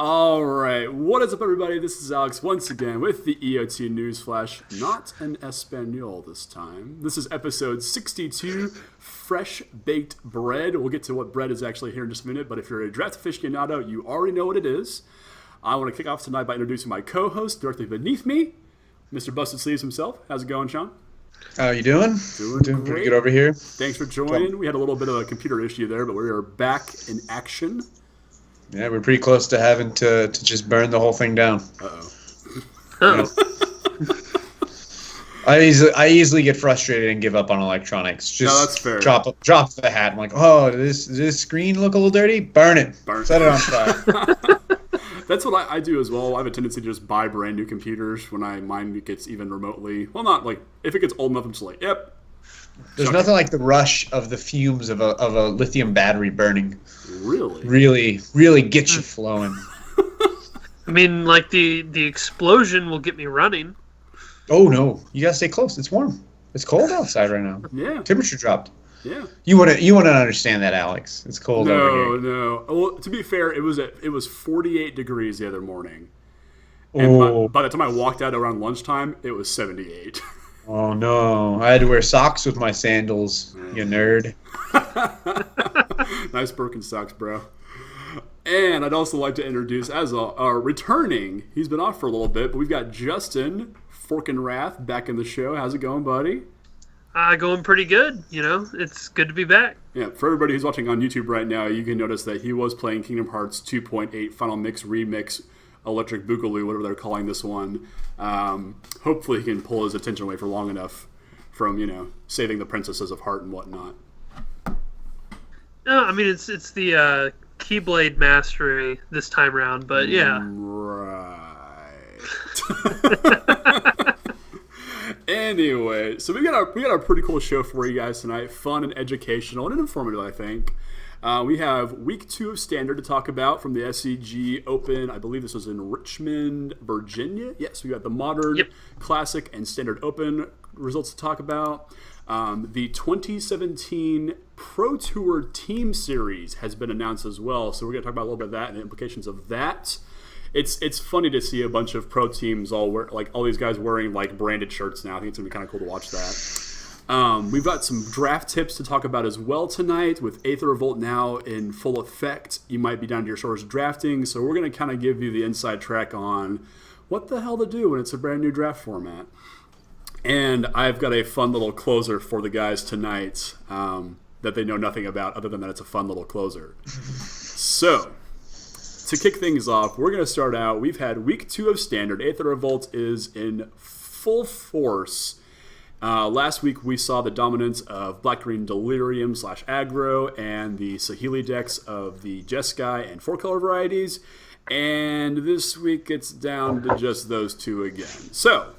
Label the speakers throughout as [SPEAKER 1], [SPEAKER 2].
[SPEAKER 1] All right, what is up, everybody? This is Alex once again with the EOT News Flash. Not an Espanol this time. This is episode 62, Fresh Baked Bread. We'll get to what bread is actually here in just a minute, but if you're a draft aficionado, you already know what it is. I want to kick off tonight by introducing my co-host directly beneath me, Mr. Busted Sleeves himself. How's it going, Shawn?
[SPEAKER 2] How you doing?
[SPEAKER 1] Doing
[SPEAKER 2] pretty good over here.
[SPEAKER 1] Thanks for joining. We had a little bit of a computer issue there, but we are back in action.
[SPEAKER 2] Yeah, we're pretty close to having to just burn the whole thing down.
[SPEAKER 1] Uh-oh.
[SPEAKER 2] I easily get frustrated and give up on electronics. Just
[SPEAKER 1] no, that's fair.
[SPEAKER 2] Drop the hat. I'm like, oh, does this screen look a little dirty? Burn it. Set it on fire.
[SPEAKER 1] That's what I do as well. I have a tendency to just buy brand new computers when mine gets even remotely. Well, not like if it gets old enough, I'm just like, yep.
[SPEAKER 2] There's nothing like the rush of the fumes of a lithium battery burning. Really get you flowing.
[SPEAKER 3] I mean, like the explosion will get me running.
[SPEAKER 2] Oh no, you gotta stay close. It's warm. It's cold outside right now.
[SPEAKER 1] Yeah.
[SPEAKER 2] Temperature dropped.
[SPEAKER 1] Yeah.
[SPEAKER 2] You wouldn't understand that, Alex. It's cold over here.
[SPEAKER 1] No. Well, to be fair, it was 48 degrees the other morning. And by the time I walked out around lunchtime, it was 78.
[SPEAKER 2] Oh no! I had to wear socks with my sandals. You nerd.
[SPEAKER 1] Nice Birkenstocks, bro. And I'd also like to introduce as a returning. He's been off for a little bit, but we've got Justin Forkenrath back in the show. How's it going, buddy?
[SPEAKER 3] Going pretty good. You know, it's good to be back.
[SPEAKER 1] Yeah, for everybody who's watching on YouTube right now, you can notice that he was playing Kingdom Hearts 2.8 Final Mix Remix Electric Boogaloo, whatever they're calling this one. Hopefully he can pull his attention away for long enough from, saving the princesses of heart and whatnot.
[SPEAKER 3] No, I mean, it's the Keyblade Mastery this time around, but yeah.
[SPEAKER 1] Right. Anyway, so we got a pretty cool show for you guys tonight. Fun and educational and informative, I think. We have week 2 of Standard to talk about from the SCG Open. I believe this was in Richmond, Virginia. Yes, we got the Modern, Classic, and Standard Open results to talk about. The 2017 Pro Tour Team Series has been announced as well, so we're going to talk about a little bit of that and the implications of that. It's funny to see a bunch of pro teams all these guys wearing like branded shirts now. I think it's going to be kind of cool to watch that. We've got some draft tips to talk about as well tonight with Aether Revolt now in full effect. You might be down to your shores drafting, so we're going to kind of give you the inside track on what the hell to do when it's a brand new draft format. And I've got a fun little closer for the guys tonight that they know nothing about other than that it's a fun little closer. So, to kick things off, we're going to start out. We've had week 2 of Standard. Aether Revolt is in full force. Last week we saw the dominance of Black-Green Delirium / Aggro and the Saheeli decks of the Jeskai and 4-color varieties. And this week it's down to just those two again. So,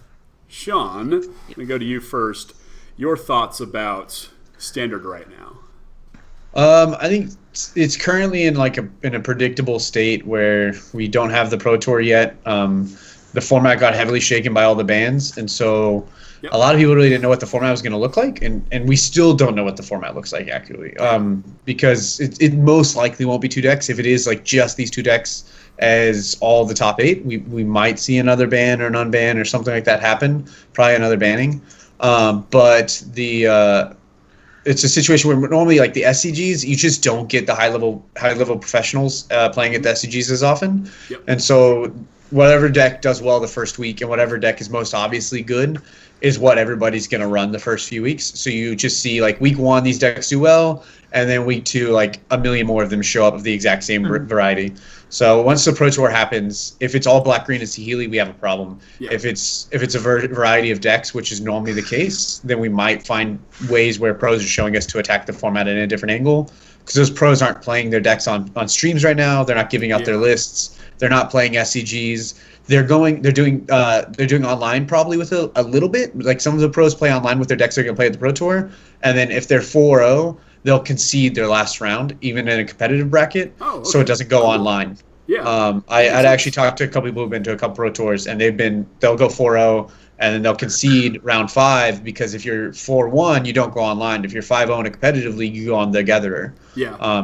[SPEAKER 1] Shawn, I'm going to go to you first. Your thoughts about Standard right now?
[SPEAKER 2] I think it's currently in a predictable state where we don't have the Pro Tour yet. The format got heavily shaken by all the bans, and so a lot of people really didn't know what the format was going to look like, and we still don't know what the format looks like accurately, because it most likely won't be 2 decks. If it is just these 2 decks as all the top 8, we might see another ban or an unban or something like that happen, probably another banning. But it's a situation where normally the SCGs, you just don't get the high level professionals playing at the SCGs as often. And so whatever deck does well the first week and whatever deck is most obviously good is what everybody's going to run the first few weeks. So you just see week 1 these decks do well, and then week 2 a million more of them show up of the exact same variety. So once the Pro Tour happens, if it's all Black, Green, and Saheeli, we have a problem. If it's a variety of decks, which is normally the case, then we might find ways where pros are showing us to attack the format at a different angle, because those pros aren't playing their decks on streams right now. They're not giving out their lists. They're not playing SCGs. They're doing online probably with a little bit. Some of the pros play online with their decks they're going to play at the Pro Tour, and then if they're 4-0, they'll concede their last round, even in a competitive bracket, so it doesn't go online. I'd actually talked to a couple people who've been to a couple Pro Tours, and they'll go 4-0, and then they'll concede round 5, because if you're 4-1, you don't go online. If you're 5-0 in a competitive league, you go on the Gatherer.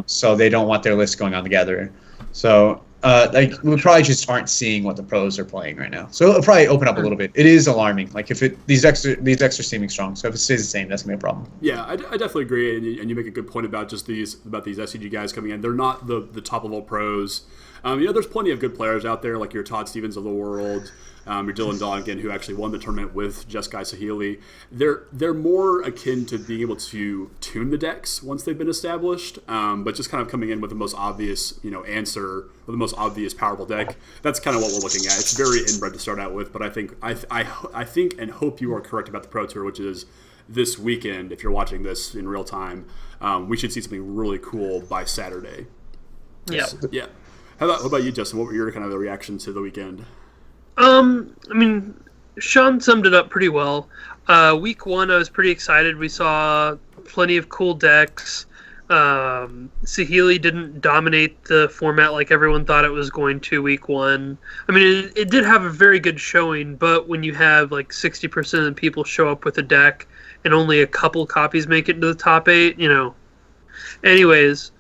[SPEAKER 2] So they don't want their list going on the Gatherer. So like we probably just aren't seeing what the pros are playing right now. So it'll probably open up a little bit. It is alarming. Like if these decks are seeming strong. So if it stays the same, that's gonna be a problem.
[SPEAKER 1] Yeah, I definitely agree, and you make a good point about just these SCG guys coming in. They're not the top level pros. There's plenty of good players out there, like your Todd Stevens of the world, your Dylan Donegan, who actually won the tournament with Jeskai Sahili. They're more akin to being able to tune the decks once they've been established, but just kind of coming in with the most obvious, answer or the most obvious powerful deck. That's kind of what we're looking at. It's very inbred to start out with, but I think and hope you are correct about the Pro Tour, which is this weekend. If you're watching this in real time, we should see something really cool by Saturday.
[SPEAKER 3] Yeah.
[SPEAKER 1] Yeah. How about you, Justin? What were your kind of the reactions to the weekend?
[SPEAKER 3] Shawn summed it up pretty well. Week 1, I was pretty excited. We saw plenty of cool decks. Sahili didn't dominate the format like everyone thought it was going to week 1. It did have a very good showing, but when you have like 60% of the people show up with a deck and only a couple copies make it into the top 8, Anyways,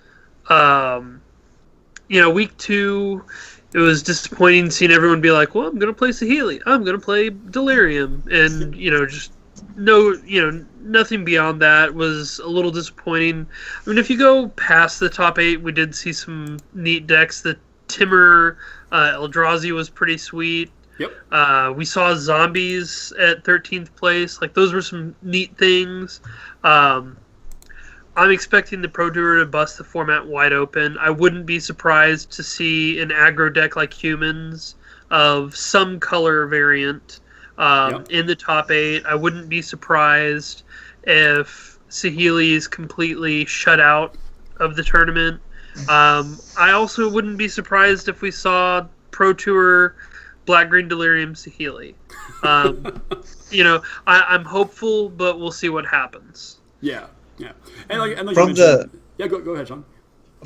[SPEAKER 3] week 2, it was disappointing seeing everyone be like, well, I'm going to play Sahili. I'm going to play Delirium. And, just nothing beyond that was a little disappointing. If you go past the top 8, we did see some neat decks. The Timur Eldrazi was pretty sweet.
[SPEAKER 1] Yep.
[SPEAKER 3] We saw Zombies at 13th place. Like, those were some neat things. I'm expecting the Pro Tour to bust the format wide open. I wouldn't be surprised to see an aggro deck like Humans of some color variant in the top 8. I wouldn't be surprised if Sahili is completely shut out of the tournament. I also wouldn't be surprised if we saw Pro Tour Black-Green Delirium Sahili. I'm hopeful, but we'll see what happens.
[SPEAKER 1] Yeah. Yeah, and like
[SPEAKER 2] from the
[SPEAKER 1] go ahead, Shawn.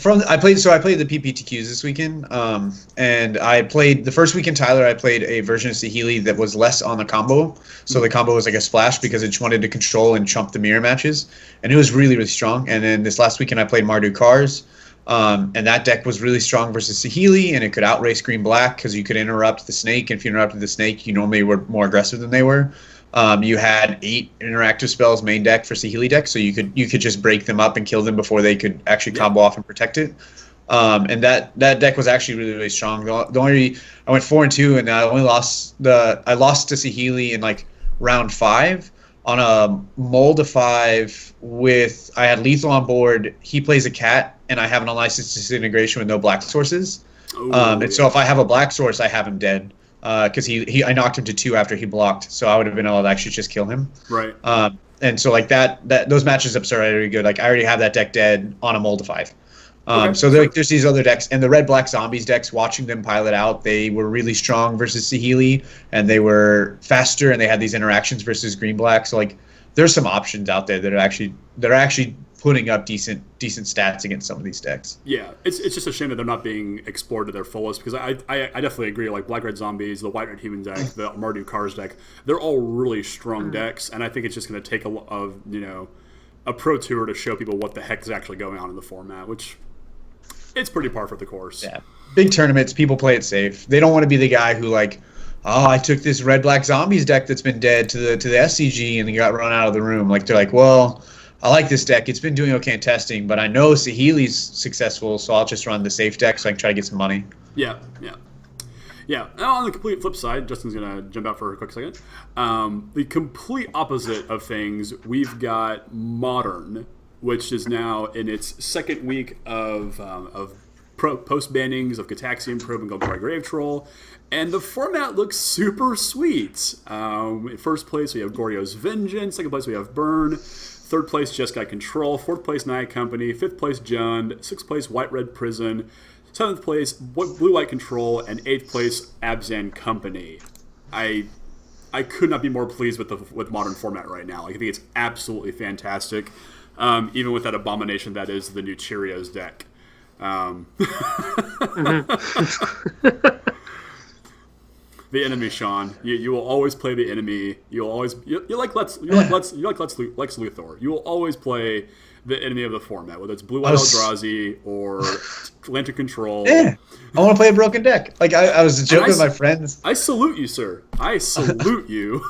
[SPEAKER 2] I played the PPTQs this weekend, and I played the first weekend. Tyler, I played a version of Sahili that was less on the combo, so the combo was like a splash because it just wanted to control and chump the mirror matches, and it was really really strong. And then this last weekend I played Mardu Cars, and that deck was really strong versus Sahili, and it could outrace green black because you could interrupt the snake, and if you interrupted the snake, you normally were more aggressive than they were. You had 8 interactive spells main deck for Sahili deck, so you could just break them up and kill them before they could actually combo off and protect it. And that deck was actually really really strong. The only I went 4-2, and I lost to Sahili in like round 5 on a mold of 5 with I had lethal on board. He plays a cat, and I have an unlicensed disintegration with no black sources. So if I have a black source, I have him dead. Because I knocked him to 2 after he blocked, so I would have been able to actually just kill him.
[SPEAKER 1] Right.
[SPEAKER 2] And so like that those matches ups are already good. Like I already have that deck dead on a mold of 5. So there's these other decks, and the red black zombies decks. Watching them pilot out, they were really strong versus Sahili, and they were faster, and they had these interactions versus green black. So like there's some options out there that are actually putting up decent stats against some of these decks.
[SPEAKER 1] Yeah, it's just a shame that they're not being explored to their fullest, because I definitely agree. Like Black Red Zombies, the White Red Human deck, the Mardu Cars deck, they're all really strong decks, and I think it's just going to take a Pro Tour to show people what the heck is actually going on in the format, which it's pretty par for the course.
[SPEAKER 2] Yeah, big tournaments, people play it safe. They don't want to be the guy who like, oh, I took this Red Black Zombies deck that's been dead to the SCG and he got run out of the room. Like they're like, well, I like this deck. It's been doing okay in testing, but I know Sahili's successful, so I'll just run the safe deck so I can try to get some money.
[SPEAKER 1] Yeah. Now, on the complete flip side, Justin's going to jump out for a quick second. The complete opposite of things, we've got Modern, which is now in its second week of post-bannings of Cataxian Probe and Golgari Grave Troll, and the format looks super sweet. In first place, we have Goryo's Vengeance. Second place, we have Burn. Third place, Just Got Control. Fourth place, Night Company. Fifth place, Jund. Sixth place, White Red Prison. Seventh place, Blue White Control. And eighth place, Abzan Company. I could not be more pleased with Modern format right now. Like, I think it's absolutely fantastic, even with that abomination that is the new Cheerios deck. the enemy, Shawn. You will always play the enemy. You'll always you like Lex Luthor. You will always play the enemy of the format, whether it's Blue White Eldrazi or Lantern Control.
[SPEAKER 2] Yeah, I want to play a broken deck. Like I was joking with my friends.
[SPEAKER 1] I salute you, sir. I salute you.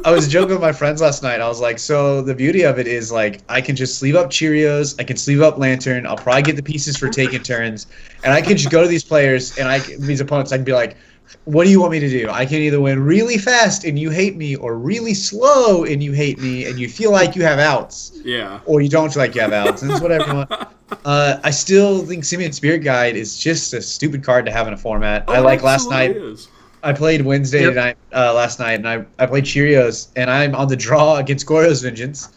[SPEAKER 2] I was joking with my friends last night. I was like, so the beauty of it is like I can just sleeve up Cheerios, I can sleeve up Lantern, I'll probably get the pieces for taking turns, and I can just go to these players and these opponents, I can be like, what do you want me to do? I can either win really fast and you hate me, or really slow and you hate me and you feel like you have outs.
[SPEAKER 1] Yeah.
[SPEAKER 2] Or you don't feel like you have outs. And it's what everyone. I still think Simian Spirit Guide is just a stupid card to have in a format.
[SPEAKER 1] Oh,
[SPEAKER 2] I like last night.
[SPEAKER 1] Is.
[SPEAKER 2] I played Wednesday night last night, and I played Cheerios, and I'm on the draw against Goryo's Vengeance,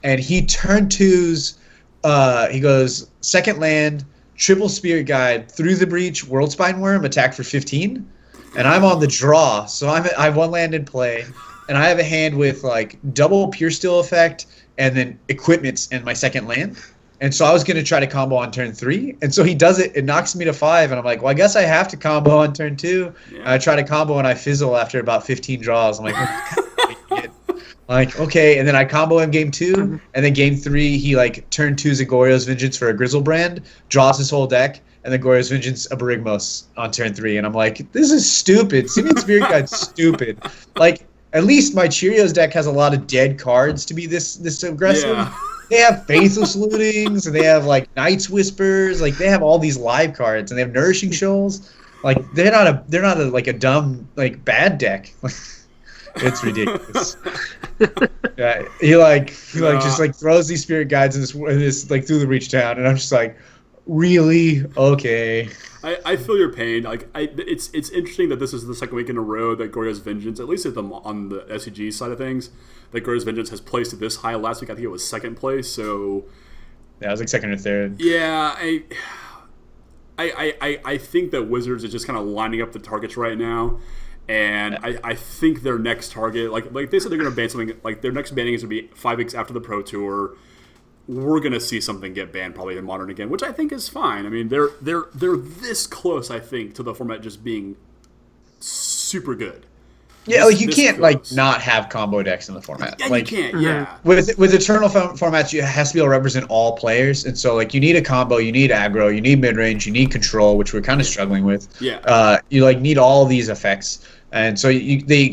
[SPEAKER 2] and he turn twos. He goes second land, triple Spirit Guide, through the breach, World Spine Worm, attack for 15. And I'm on the draw, so I have one land in play, and I have a hand with like double Pure Steel effect and then equipments in my second land. And so I was going to try to combo on turn 3, and so he does it. It knocks me to 5, and I'm like, well, I guess I have to combo on turn 2. Yeah. And I try to combo, and I fizzle after about 15 draws. I'm like, like okay, and then I combo him game 2, and then game 3 he like turn 2's a Goryo's Vengeance for a Grizzlebrand, draws his whole deck. And then Goryo's Vengeance, a Berigmos on turn 3. And I'm like, this is stupid. Simian Spirit Guide's stupid. Like, at least my Cheerios deck has a lot of dead cards to be this aggressive. Yeah. They have Faithless Lootings, and they have, like, Night's Whispers. Like, they have all these live cards, and they have Nourishing Shoals. Like, they're not a dumb, like, bad deck. It's ridiculous. Yeah, he just, like, throws these Spirit Guides in this like, through the reach town, and I'm just like, really? Okay.
[SPEAKER 1] I feel your pain. Like it's interesting that this is the second week in a row that Goryo's Vengeance, at least on the SCG side of things, that Goryo's Vengeance has placed at this high. Last week I think it was second place. So
[SPEAKER 2] yeah, I was like second or third.
[SPEAKER 1] Yeah, I think that Wizards is just kind of lining up the targets right now. And I think their next target, like they said they're going to ban something, like their next banning is going to be 5 weeks after the Pro Tour. We're gonna see something get banned probably in Modern again, which I think is fine. I mean, they're this close, I think, to the format just being super good.
[SPEAKER 2] Yeah, like you can't close. Like not have combo decks in the format.
[SPEAKER 1] Yeah,
[SPEAKER 2] like,
[SPEAKER 1] you can't. Yeah.
[SPEAKER 2] With Eternal formats, you has to be able to represent all players, and so like you need a combo, you need aggro, you need mid range, you need control, which we're kind of struggling with.
[SPEAKER 1] Yeah.
[SPEAKER 2] You like need all these effects. And so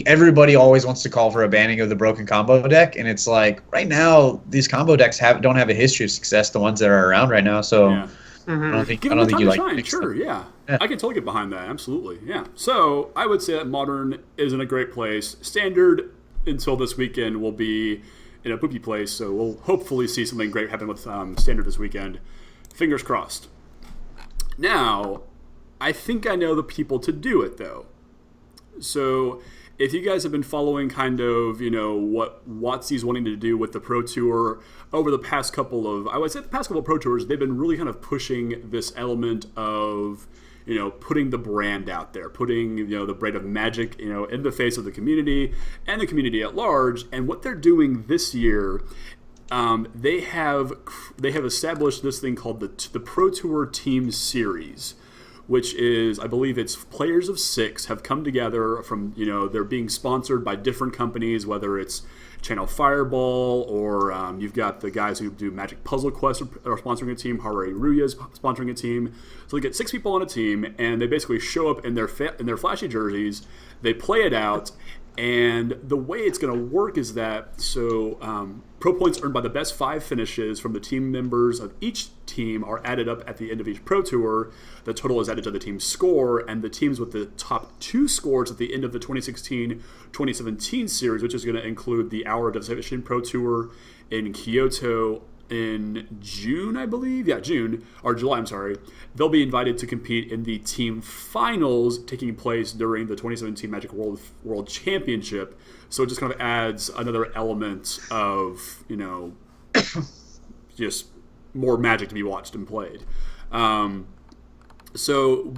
[SPEAKER 2] everybody always wants to call for a banning of the broken combo deck, and it's like right now these combo decks don't have a history of success. The ones that are around right now, so I don't think you like.
[SPEAKER 1] Shine. Sure, yeah, I can totally get behind that. Absolutely, yeah. So I would say that Modern is in a great place. Standard until this weekend will be in a poopy place, so we'll hopefully see something great happen with Standard this weekend. Fingers crossed. Now, I think I know the people to do it though. So if you guys have been following kind of, what WotC's wanting to do with the Pro Tour over the past couple of Pro Tours, they've been really kind of pushing this element of, putting the brand out there, putting, the brand of Magic, in the face of the community and the community at large. And what they're doing this year, they have established this thing called the Pro Tour Team Series, which is, I believe it's players of 6 have come together from, they're being sponsored by different companies, whether it's Channel Fireball or you've got the guys who do Magic Puzzle Quest are sponsoring a team, Hare Ruya is sponsoring a team. So they get 6 people on a team, and they basically show up in their flashy jerseys, they play it out, and the way it's going to work is that, pro points earned by the best 5 finishes from the team members of each team are added up at the end of each Pro Tour. The total is added to the team's score, and the teams with the top 2 scores at the end of the 2016-2017 series, which is going to include the Hour of Devastation Pro Tour in Kyoto in June, I believe. Yeah, July, I'm sorry. They'll be invited to compete in the team finals taking place during the 2017 Magic World Championship. So it just kind of adds another element of, just more Magic to be watched and played. So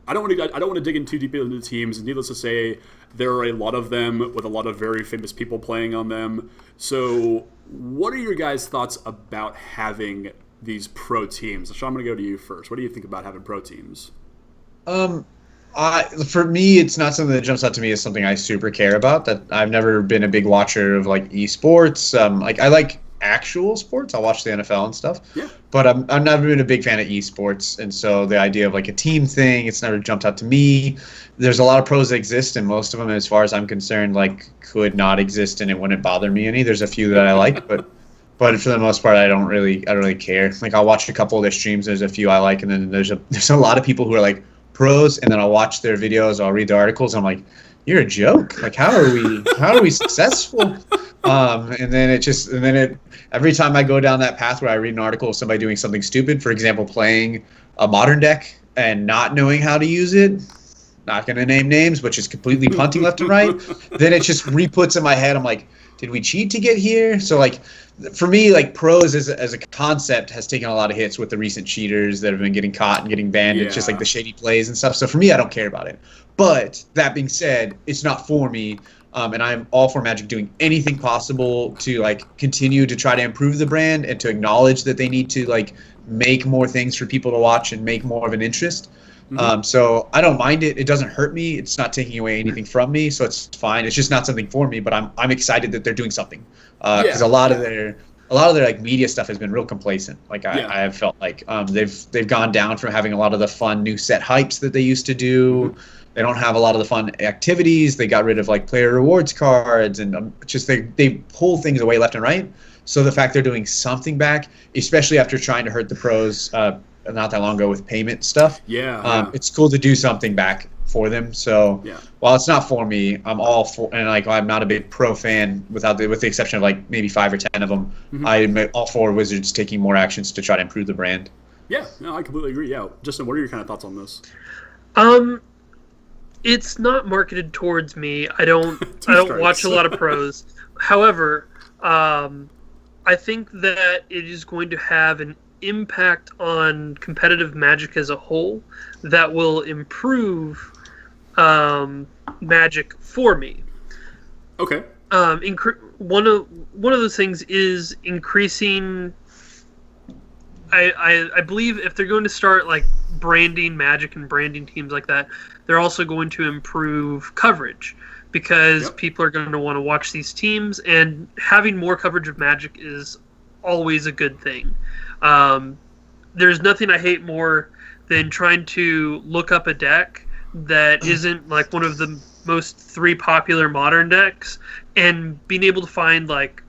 [SPEAKER 1] I don't want to dig in too deep into the teams. Needless to say, there are a lot of them with a lot of very famous people playing on them. So what are your guys' thoughts about having these pro teams? Shawn, I'm going to go to you first. What do you think about having pro teams?
[SPEAKER 2] For me, it's not something that jumps out to me as something I super care about. That I've never been a big watcher of like esports. Like I like actual sports. I'll watch the NFL and stuff.
[SPEAKER 1] Yeah.
[SPEAKER 2] But I've never been a big fan of esports, and so the idea of like a team thing, it's never jumped out to me. There's a lot of pros that exist, and most of them, as far as I'm concerned, like could not exist, and it wouldn't bother me any. There's a few that I like, but for the most part, I don't really care. Like I'll watch a couple of their streams. There's a few I like, and then there's a lot of people who are like pros, and then I'll watch their videos, I'll read the articles, and I'm like, you're a joke. Like how are we successful? And then every time I go down that path where I read an article of somebody doing something stupid, for example, playing a modern deck and not knowing how to use it, not going to name names, but just completely punting left and right, then it just re-puts in my head. I'm like, did we cheat to get here? So like, for me, like pros as a concept has taken a lot of hits with the recent cheaters that have been getting caught and getting banned. It's just like the shady plays and stuff. So for me, I don't care about it. But that being said, it's not for me. And I'm all for Magic doing anything possible to like continue to try to improve the brand and to acknowledge that they need to like make more things for people to watch and make more of an interest. So I don't mind it. It doesn't hurt me. It's not taking away anything from me, so it's fine. It's just not something for me. But I'm excited that they're doing something because a lot of their like media stuff has been real complacent. Like I have felt like they've gone down from having a lot of the fun new set hypes that they used to do. They don't have a lot of the fun activities. They got rid of like player rewards cards and just they pull things away left and right. So the fact they're doing something back, especially after trying to hurt the pros not that long ago with payment stuff. It's cool to do something back for them. So while it's not for me, I'm all for, and like I'm not a big pro fan with the exception of like maybe 5 or 10 of them. I'm all for Wizards taking more actions to try to improve the brand.
[SPEAKER 1] Yeah, no, I completely agree. Yeah, Justin, what are your kind of thoughts on this?
[SPEAKER 3] It's not marketed towards me. I don't watch a lot of pros. However, I think that it is going to have an impact on competitive Magic as a whole that will improve Magic for me.
[SPEAKER 1] Okay.
[SPEAKER 3] One of those things is increasing. I believe if they're going to start like branding Magic and branding teams like that, they're also going to improve coverage because people are going to want to watch these teams, and having more coverage of Magic is always a good thing. There's nothing I hate more than trying to look up a deck that isn't like one of the most 3 popular modern decks and being able to find like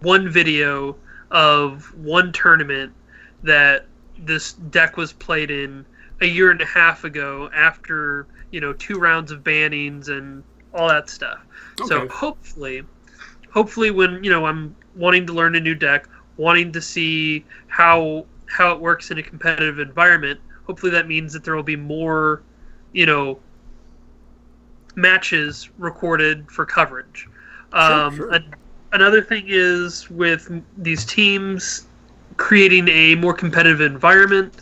[SPEAKER 3] one video of one tournament that this deck was played in a year and a half ago after 2 rounds of bannings and all that stuff. Okay. So hopefully when I'm wanting to learn a new deck, wanting to see how it works in a competitive environment, hopefully that means that there will be more matches recorded for coverage.
[SPEAKER 1] Sure.
[SPEAKER 3] Another thing is with these teams creating a more competitive environment,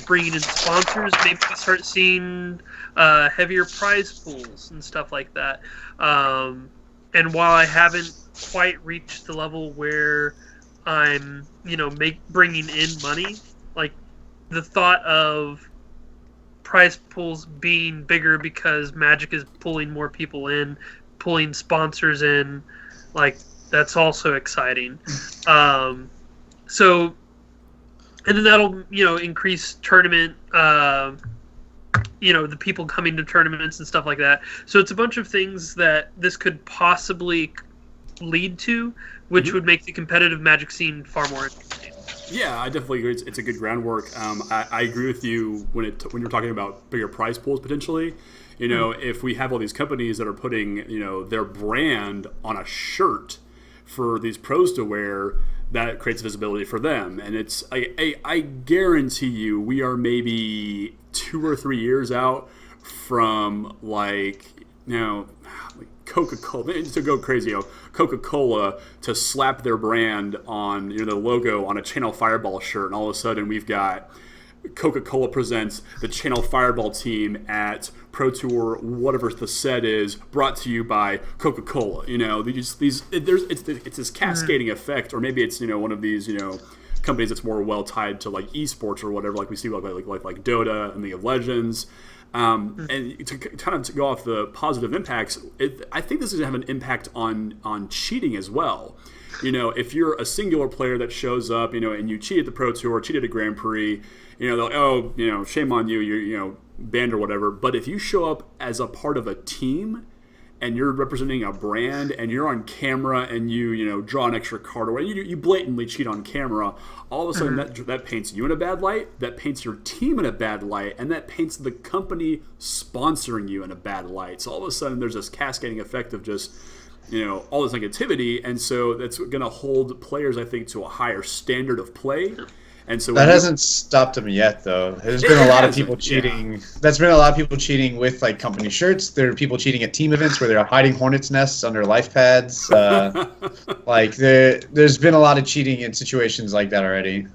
[SPEAKER 3] bringing in sponsors, maybe we start seeing heavier prize pools and stuff like that. And while I haven't quite reached the level where I'm, bringing in money, like the thought of prize pools being bigger because Magic is pulling more people in, pulling sponsors in, like that's also exciting. So, and then that'll, increase tournament, the people coming to tournaments and stuff like that. So it's a bunch of things that this could possibly lead to, which would make the competitive Magic scene far more interesting.
[SPEAKER 1] Yeah, I definitely agree. It's a good groundwork. I agree with you when you're talking about bigger prize pools potentially. If we have all these companies that are putting their brand on a shirt for these pros to wear, that creates visibility for them. And it's I guarantee you we are maybe 2 or 3 years out from Coca-Cola to go crazy. Coca-Cola to slap their brand on the logo on a Channel Fireball shirt, and all of a sudden we've got Coca-Cola presents the Channel Fireball team at Pro Tour, whatever the set is, brought to you by Coca-Cola. It's this cascading effect, or maybe it's one of these companies that's more well tied to like esports or whatever, like we see like Dota and League of Legends. And to kind of go off the positive impacts, I think this is going to have an impact on cheating as well. If you're a singular player that shows up, and you cheat at the Pro Tour, cheated at Grand Prix, they'll, shame on you, you're, banned or whatever. But if you show up as a part of a team and you're representing a brand and you're on camera and you draw an extra card or you blatantly cheat on camera, all of a sudden that paints you in a bad light, that paints your team in a bad light, and that paints the company sponsoring you in a bad light. So all of a sudden there's this cascading effect of just all this negativity, and so that's going to hold players, I think, to a higher standard of play. And so
[SPEAKER 2] that hasn't stopped them yet, though. There's been a lot of people cheating. Yeah. That's been a lot of people cheating with company shirts. There are people cheating at team events where they're hiding hornets' nests under life pads. There's been a lot of cheating in situations like that already.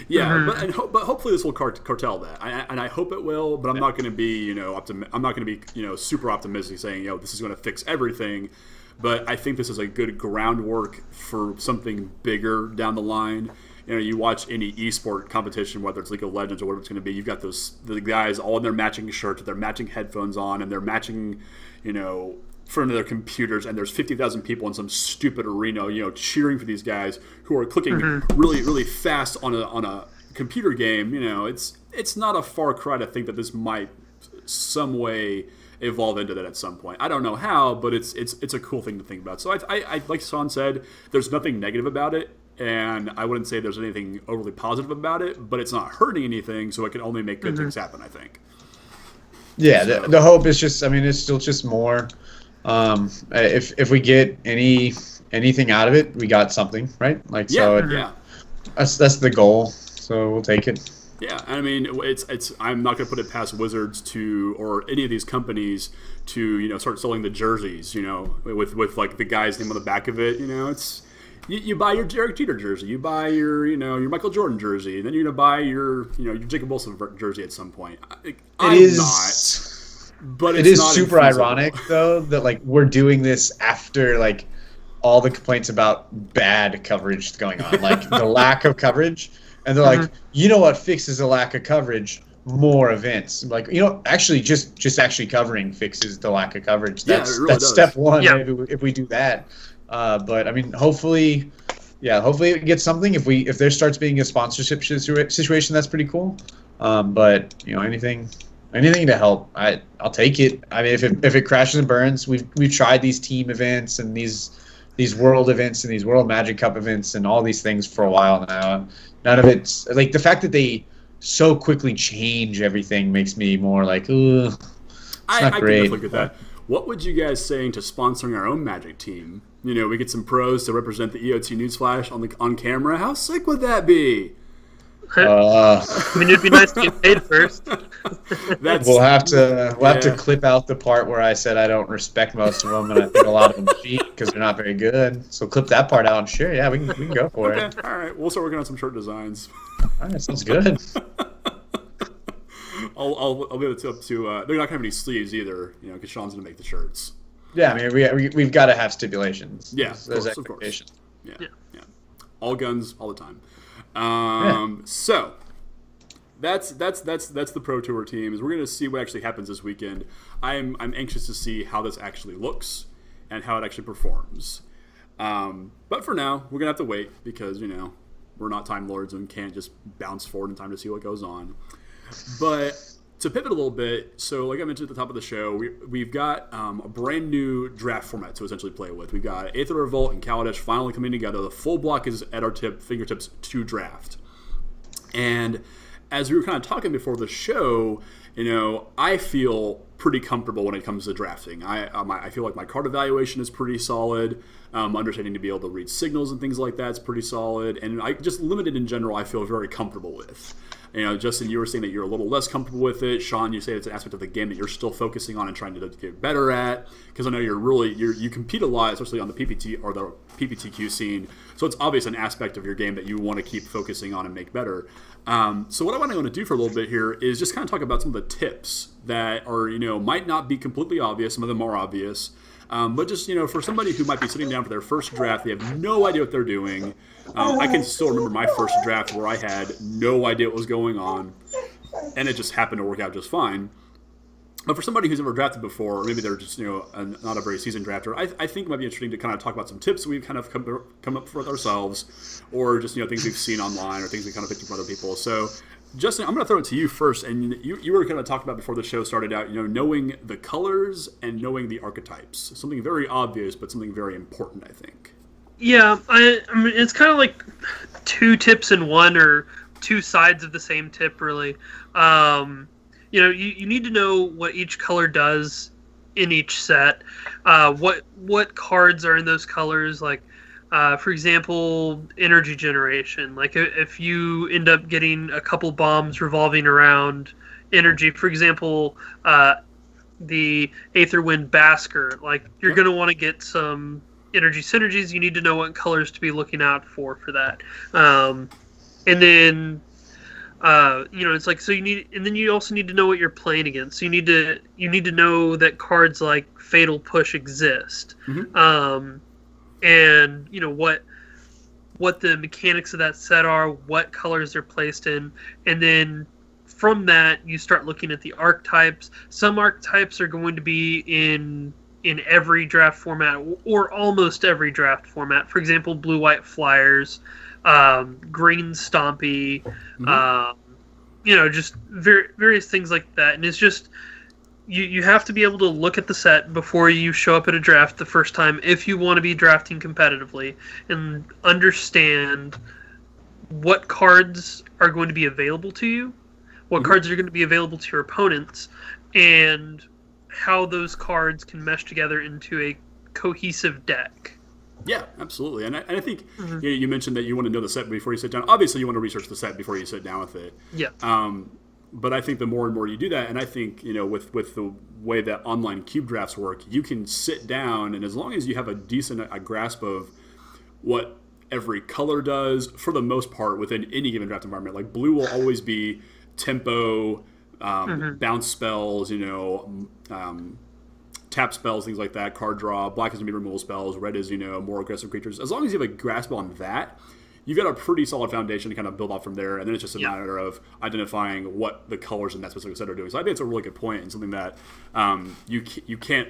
[SPEAKER 1] Yeah, but hopefully this will cartel that, and I hope it will. But I'm not going to be I'm not going to be super optimistic saying this is going to fix everything. But I think this is a good groundwork for something bigger down the line. You watch any esport competition, whether it's League of Legends or whatever it's going to be, you've got the guys all in their matching shirts with their matching headphones on, and they're matching, front of their computers, and there's 50,000 people in some stupid arena, cheering for these guys who are clicking really, really fast on a computer game. It's not a far cry to think that this might some way evolve into that at some point. I don't know how, but it's a cool thing to think about. So I like Shawn said, there's nothing negative about it, and I wouldn't say there's anything overly positive about it, but it's not hurting anything, so it can only make good things happen, I think. Yeah,
[SPEAKER 2] so. The hope is just, it's still just more. If we get anything out of it, we got something, right? That's the goal. So we'll take it.
[SPEAKER 1] Yeah, it's. I'm not going to put it past Wizards or any of these companies to start selling the jerseys. With the guy's name on the back of it. It's you buy your Derek Jeter jersey, you buy your your Michael Jordan jersey, and then you're going to buy your your Jacob Wilson jersey at some point. But
[SPEAKER 2] it is super ironic though that we're doing this after all the complaints about bad coverage going on, the lack of coverage. And they're like, what fixes the lack of coverage? More events. Actually, just actually covering fixes the lack of coverage. That's step one. Yeah. If we do that, but hopefully it gets something. If there starts being a sponsorship situation, that's pretty cool. But anything to help, I'll take it. If it crashes and burns, we've tried these team events and these world events and these World Magic Cup events and all these things for a while now. None of it's the fact that they so quickly change everything makes me more it's not great.
[SPEAKER 1] Can look at that. What would you guys saying to sponsoring our own Magic team? We get some pros to represent the EOT Newsflash on camera. How sick would that be?
[SPEAKER 3] It'd be nice to get paid first.
[SPEAKER 2] We'll have to clip out the part where I said I don't respect most of them, and I think a lot of them cheat because they're not very good. So clip that part out. Sure, yeah, we can go for it.
[SPEAKER 1] All right, we'll start working on some shirt designs.
[SPEAKER 2] All right, sounds good.
[SPEAKER 1] I'll leave it up to. They're not gonna have any sleeves either, because Shawn's gonna make the shirts.
[SPEAKER 2] Yeah, we've got to have stipulations.
[SPEAKER 1] Yeah, there's expectations. Of course. Yeah. All guns, all the time. So that's the Pro Tour teams. We're going to see what actually happens this weekend. I'm anxious to see how this actually looks and how it actually performs. But for now, we're going to have to wait because we're not Time Lords and can't just bounce forward in time to see what goes on. But to pivot a little bit, so like I mentioned at the top of the show, we've got a brand new draft format to essentially play with. We've got Aether Revolt and Kaladesh finally coming together. The full block is at our fingertips to draft. And as we were kind of talking before the show, I feel pretty comfortable when it comes to drafting. I feel like my card evaluation is pretty solid. Understanding to be able to read signals and things like that is pretty solid. And just limited in general, I feel very comfortable with. Justin, you were saying that you're a little less comfortable with it. Shawn, you say it's an aspect of the game that you're still focusing on and trying to get better at. Because I know you compete a lot, especially on the PPT or the PPTQ scene. So it's obvious an aspect of your game that you want to keep focusing on and make better. So what I want to do for a little bit here is just kind of talk about some of the tips that are might not be completely obvious. Some of them are obvious. But just, for somebody who might be sitting down for their first draft, they have no idea what they're doing. I can still remember my first draft where I had no idea what was going on, and it just happened to work out just fine. But for somebody who's never drafted before, or maybe they're just not a very seasoned drafter, I think it might be interesting to kind of talk about some tips we've kind of come up with ourselves, or just things we've seen online, or things we kind of picked up from other people. So, Justin, I'm going to throw it to you first, and you were kind of talking about before the show started out, knowing the colors and knowing the archetypes, something very obvious, but something very important, I think.
[SPEAKER 3] Yeah, I mean it's kind of like two tips in one, or two sides of the same tip, really. You need to know what each color does in each set. What cards are in those colors? Like, for example, energy generation. Like, if you end up getting a couple bombs revolving around energy, for example, the Aetherwind Basker. Like, you're going to want to get some energy synergies. You need to know what colors to be looking out for that. And then. It's like, so you need, and then you also need to know what you're playing against. So you need to know that cards like Fatal Push exist, and what the mechanics of that set are, what colors they're placed in, and then from that you start looking at the archetypes. Some archetypes are going to be in every draft format, or almost every draft format. For example, blue-white flyers. Green Stompy, just various things like that. And it's just, you have to be able to look at the set before you show up at a draft the first time if you want to be drafting competitively, and understand what cards are going to be available to you, what cards are going to be available to your opponents, and how those cards can mesh together into a cohesive deck.
[SPEAKER 1] Yeah, absolutely. And I think you mentioned that you want to know the set before you sit down. Obviously, you want to research the set before you sit down with it.
[SPEAKER 3] Yeah.
[SPEAKER 1] But I think the more and more you do that, and I think, with the way that online cube drafts work, you can sit down, and as long as you have a decent grasp of what every color does, for the most part, within any given draft environment, like blue will always be tempo, bounce spells, tap spells, things like that, card draw. Black is going to be removal spells. Red is, more aggressive creatures. As long as you have a grasp on that, you've got a pretty solid foundation to kind of build off from there. And then it's just a matter of identifying what the colors in that specific set are doing. So I think it's a really good point, and something that you can't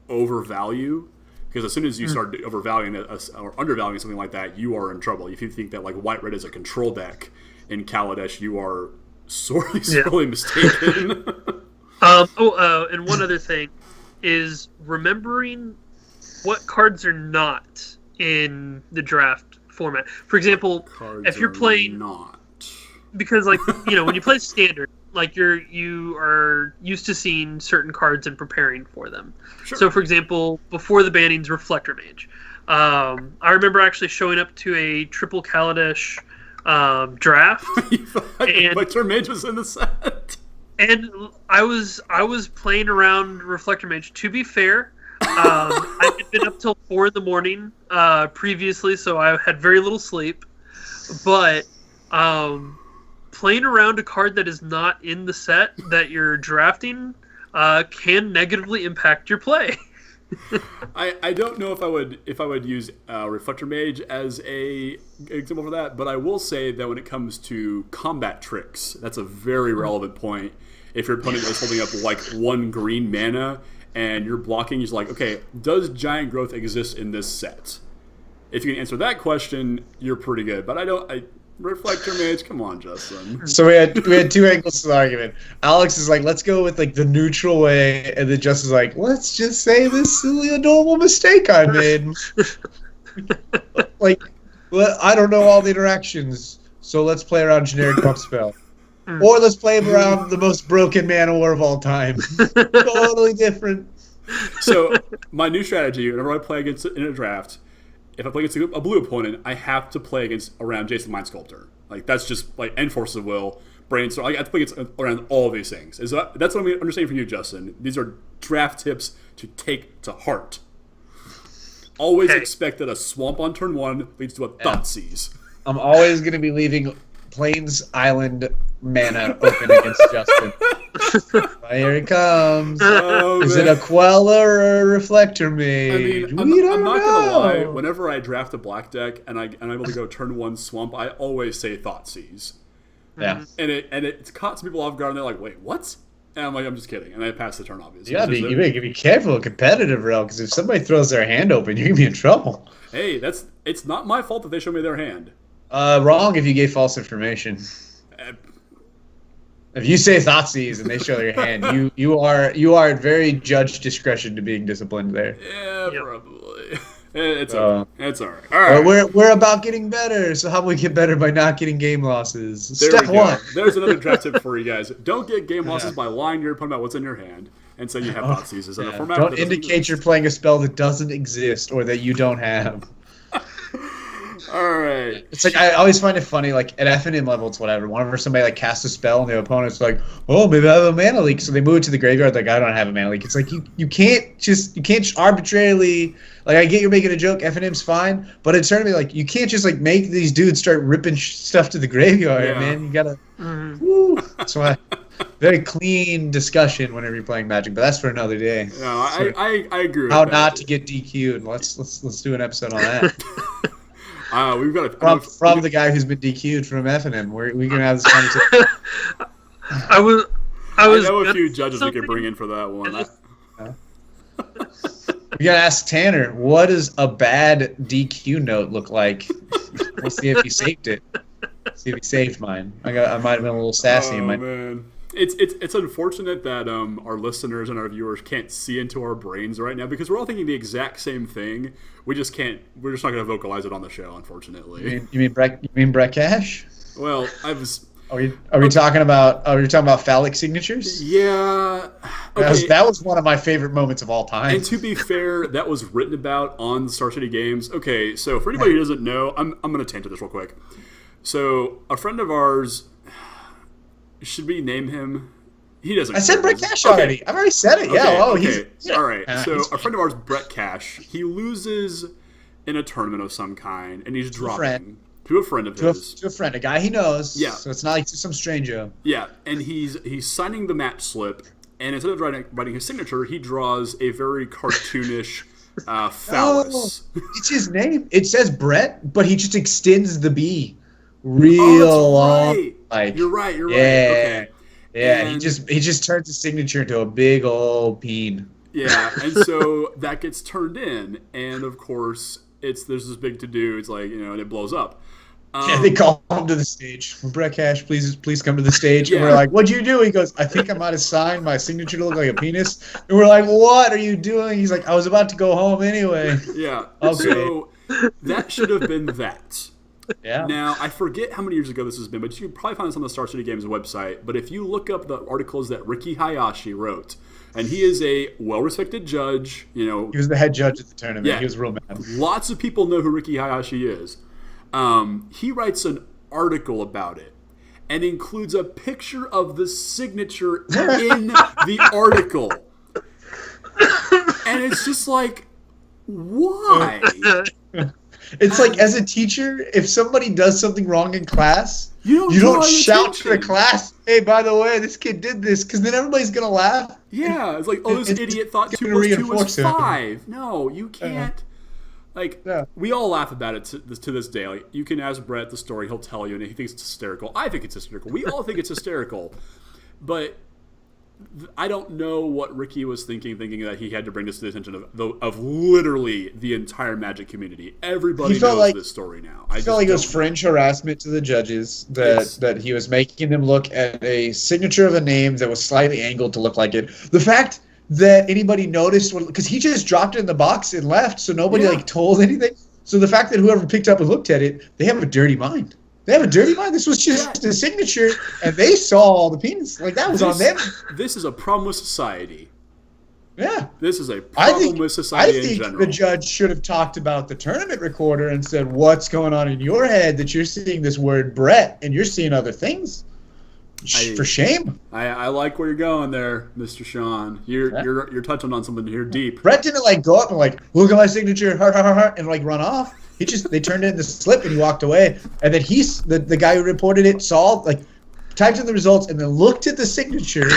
[SPEAKER 1] overvalue, because as soon as you start overvaluing or undervaluing something like that, you are in trouble. If you think that like white-red is a control deck in Kaladesh, you are sorely mistaken.
[SPEAKER 3] And one other thing is remembering what cards are not in the draft format. For example, if you're playing because when you play standard, like you are used to seeing certain cards and preparing for them. Sure. So for example, before the bannings, Reflector Mage. I remember actually showing up to a triple Kaladesh draft. And
[SPEAKER 1] Reflector Mage was in the set.
[SPEAKER 3] And I was playing around Reflector Mage. To be fair, I had been up till 4 a.m. Previously, so I had very little sleep. But playing around a card that is not in the set that you're drafting can negatively impact your play.
[SPEAKER 1] I don't know if I would use Reflector Mage as a example for that, but I will say that when it comes to combat tricks, that's a very relevant point. If your opponent is holding up like 1 green mana and you're blocking, you're like, okay, does Giant Growth exist in this set? If you can answer that question, you're pretty good. But Reflector Mage, come on, Justin.
[SPEAKER 2] So we had 2 angles to the argument. Alex is like, let's go with like the neutral way, and then Justin's like, let's just say this silly, adorable mistake I made. I don't know all the interactions, so let's play around generic buff spell. Or let's play around the most broken mana war of all time. Totally different.
[SPEAKER 1] So my new strategy, whenever I play against in a draft, if I play against a blue opponent, I have to play around Jason Mind Sculptor. Like, that's just like end force of will, brainstorm. I have to play against around all of these things. That's what I'm understanding from you, Justin. These are draft tips to take to heart. Always expect that a swamp on turn 1 leads to a Thoughtseize.
[SPEAKER 2] I'm always going to be leaving Plains Island mana open against Justin. Here it comes. Is it a Queller or a Reflector Mage?
[SPEAKER 1] I'm not going to lie. Whenever I draft a black deck and I'm able to go turn 1 swamp, I always say Thoughtseize.
[SPEAKER 2] Yeah.
[SPEAKER 1] And it's caught some people off guard, and they're like, wait, what? And I'm like, I'm just kidding. And I passed the turn, obviously.
[SPEAKER 2] You gotta be careful, competitive, real, because if somebody throws their hand open, you're gonna be in trouble.
[SPEAKER 1] Hey, it's not my fault that they show me their hand.
[SPEAKER 2] Wrong if you gave false information. If you say Thoughtseize and they show your hand, you are at very judge discretion to being disciplined there.
[SPEAKER 1] Yeah, probably. It's all right. All right.
[SPEAKER 2] We're about getting better, so how do we get better by not getting game losses? Step 1.
[SPEAKER 1] There's another draft tip for you guys. Don't get game losses by lying to your opponent about what's in your hand and say you have Thoughtseizes.
[SPEAKER 2] Yeah. Don't indicate you're playing a spell that doesn't exist or that you don't have.
[SPEAKER 1] All right.
[SPEAKER 2] It's like I always find it funny, like at FNM level, it's whatever. Whenever somebody like casts a spell and the opponent's like, "Oh, maybe I have a mana leak," so they move it to the graveyard. Like, I don't have a mana leak. It's like you can't arbitrarily. Like, I get you're making a joke. FNM's fine, but in tournament, like, you can't just like make these dudes start ripping stuff to the graveyard, man. You gotta. Woo. That's why. Very clean discussion whenever you're playing Magic, but that's for another day.
[SPEAKER 1] No, I agree. With
[SPEAKER 2] how
[SPEAKER 1] that.
[SPEAKER 2] not to get DQ'd. Let's do an episode on that.
[SPEAKER 1] We've got
[SPEAKER 2] from the guy who's been DQ'd from FNM. We can have this conversation.
[SPEAKER 3] I
[SPEAKER 1] know a few judges we could bring in for that one.
[SPEAKER 2] We gotta ask Tanner, what does a bad DQ note look like? We'll see if he saved it. See if he saved mine. I might have been a little sassy.
[SPEAKER 1] Man. It's unfortunate that our listeners and our viewers can't see into our brains right now because we're all thinking the exact same thing. We just can't. We're just not going to vocalize it on the show, unfortunately.
[SPEAKER 2] You mean Brett Cash?
[SPEAKER 1] Well, I was.
[SPEAKER 2] Are we talking about phallic signatures?
[SPEAKER 1] Yeah. Okay.
[SPEAKER 2] That was one of my favorite moments of all time.
[SPEAKER 1] And to be fair, that was written about on Star City Games. Okay, so for anybody who doesn't know, I'm going to tangent this real quick. So a friend of ours. Should we name him? He doesn't.
[SPEAKER 2] I said Brett Cash already. I've already said it. Yeah.
[SPEAKER 1] Okay. All right. So a friend of ours, Brett Cash, he loses in a tournament of some kind, and he's dropping to a friend of his.
[SPEAKER 2] To a friend, a guy he knows.
[SPEAKER 1] Yeah.
[SPEAKER 2] So it's not like some stranger.
[SPEAKER 1] Yeah, and he's signing the match slip, and instead of writing his signature, he draws a very cartoonish phallus.
[SPEAKER 2] Oh, it's his name. It says Brett, but he just extends the B real long.
[SPEAKER 1] Right.
[SPEAKER 2] Like,
[SPEAKER 1] you're right.
[SPEAKER 2] Yeah.
[SPEAKER 1] Okay.
[SPEAKER 2] Yeah, and he just turns his signature into a big old peen.
[SPEAKER 1] Yeah, and so that gets turned in, and of course there's this big to do. It's like, and it blows up.
[SPEAKER 2] Yeah, they call him to the stage. Brett Cash, please come to the stage.
[SPEAKER 1] Yeah.
[SPEAKER 2] And we're like, "What'd you do?" He goes, "I think I might have signed my signature to look like a penis." And we're like, "What are you doing?" He's like, "I was about to go home anyway."
[SPEAKER 1] Yeah.
[SPEAKER 2] Okay.
[SPEAKER 1] So that should have been that.
[SPEAKER 2] Yeah.
[SPEAKER 1] Now, I forget how many years ago this has been, but you can probably find this on the Star City Games website. But if you look up the articles that Ricky Hayashi wrote, and he is a well-respected judge, He
[SPEAKER 2] was the head judge at the tournament. Yeah. He was real mad.
[SPEAKER 1] Lots of people know who Ricky Hayashi is. He writes an article about it and includes a picture of the signature in the article. And it's just like, why?
[SPEAKER 2] It's like, as a teacher, if somebody does something wrong in class, you don't shout to the class, "Hey, by the way, this kid did this," because then everybody's going to laugh.
[SPEAKER 1] Yeah, it's like, "Oh, this idiot thought 2 + 2 was 5. No, you can't. We all laugh about it to this day. Like, you can ask Brett the story, he'll tell you, and he thinks it's hysterical. I think it's hysterical. We all think it's hysterical. But I don't know what Ricky was thinking that he had to bring this to the attention of literally the entire Magic community. Everybody knows this story now.
[SPEAKER 2] I felt like it was fringe harassment to the judges that he was making them look at a signature of a name that was slightly angled to look like it. The fact that anybody noticed, because he just dropped it in the box and left, so nobody told anything. So the fact that whoever picked up and looked at it, they have a dirty mind. They have a dirty mind. This was just a signature, and they saw all the penis. Like, that was on them.
[SPEAKER 1] This is a problem with society.
[SPEAKER 2] Yeah.
[SPEAKER 1] This is a problem with society in general.
[SPEAKER 2] I think the judge should have talked about the tournament recorder and said, "What's going on in your head that you're seeing this word Brett and you're seeing other things? For shame."
[SPEAKER 1] I like where you're going there, Mr. Shawn. You're touching on something here deep.
[SPEAKER 2] Brett didn't go up and look at my signature, and run off. They turned it in the slip and he walked away. And then the guy who reported it saw, typed in the results and then looked at the signature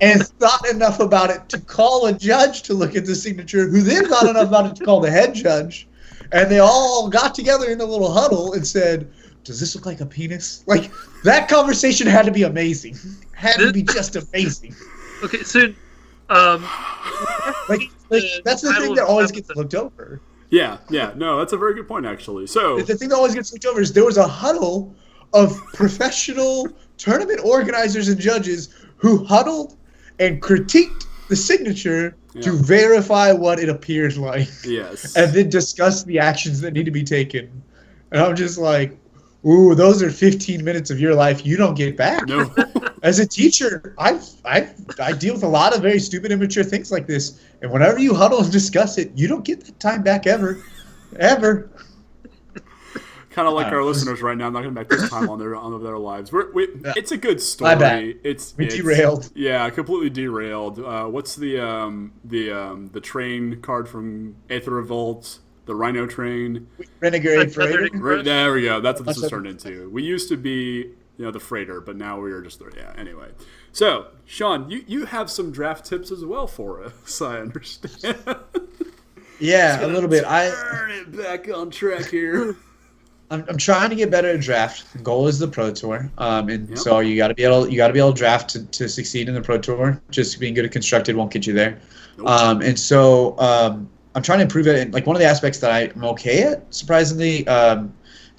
[SPEAKER 2] and thought enough about it to call a judge to look at the signature, who then thought enough about it to call the head judge. And they all got together in a little huddle and said, "Does this look like a penis?" That conversation had to be amazing. Had to be just amazing.
[SPEAKER 3] Okay, so
[SPEAKER 2] like that's the thing that always gets looked over.
[SPEAKER 1] Yeah, no, that's a very good point, actually. So
[SPEAKER 2] the thing that always gets looked over is there was a huddle of professional tournament organizers and judges who huddled and critiqued the signature to verify what it appears like.
[SPEAKER 1] Yes.
[SPEAKER 2] And then discuss the actions that need to be taken. And I'm just like, ooh, those are 15 minutes of your life you don't get back.
[SPEAKER 1] No.
[SPEAKER 2] As a teacher, I deal with a lot of very stupid, immature things like this. And whenever you huddle and discuss it, you don't get that time back ever. Ever.
[SPEAKER 1] Kind of like our listeners right now, I'm not going to make this time on their lives. It's a good story.
[SPEAKER 2] My bad. We derailed.
[SPEAKER 1] Yeah, completely derailed. What's the train card from Aether Revolt? The Rhino train.
[SPEAKER 2] Renegade Freighter.
[SPEAKER 1] There we go. That's what this has turned into. We used to be, the freighter, but now we are just there. Yeah. Anyway, so Shawn, you have some draft tips as well for us. I understand.
[SPEAKER 2] Yeah, a little bit.
[SPEAKER 1] Turn it back on track here.
[SPEAKER 2] I'm trying to get better at draft. The goal is the Pro Tour, so you got to be able to draft to succeed in the Pro Tour. Just being good at constructed won't get you there. Nope. I'm trying to improve it. And like one of the aspects that I'm okay at, surprisingly,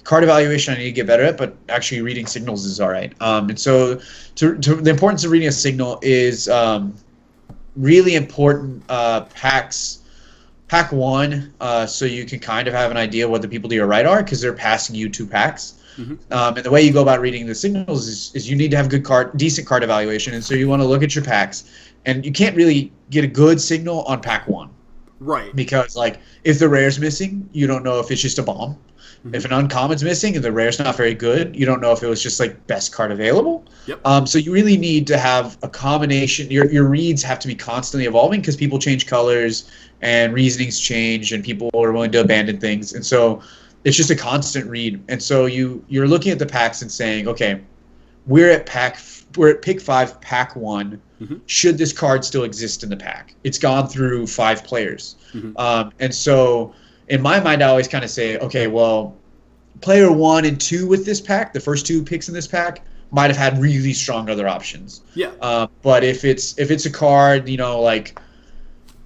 [SPEAKER 2] card evaluation I need to get better at, but actually reading signals is all right. And so the importance of reading a signal is really important. Pack one, so you can kind of have an idea what the people to your right are because they're passing you 2 packs. Mm-hmm. And the way you go about reading the signals is you need to have decent card evaluation, and so you want to look at your packs, and you can't really get a good signal on pack one.
[SPEAKER 1] Right.
[SPEAKER 2] Because like if the rare's missing, you don't know if it's just a bomb. Mm-hmm. If an uncommon's missing and the rare's not very good, you don't know if it was just like best card available.
[SPEAKER 1] Yep.
[SPEAKER 2] So you really need to have a combination. Your reads have to be constantly evolving because people change colors and reasonings change and people are willing to abandon things. And so it's just a constant read. And so you're looking at the packs and saying, okay, we're at pick 5, pack 1. Mm-hmm. Should this card still exist in the pack? It's gone through 5 players. Mm-hmm. And so in my mind, I always kind of say, okay, well, player 1 and 2 with this pack, the first 2 picks in this pack, might have had really strong other options.
[SPEAKER 1] Yeah.
[SPEAKER 2] But if it's a card, that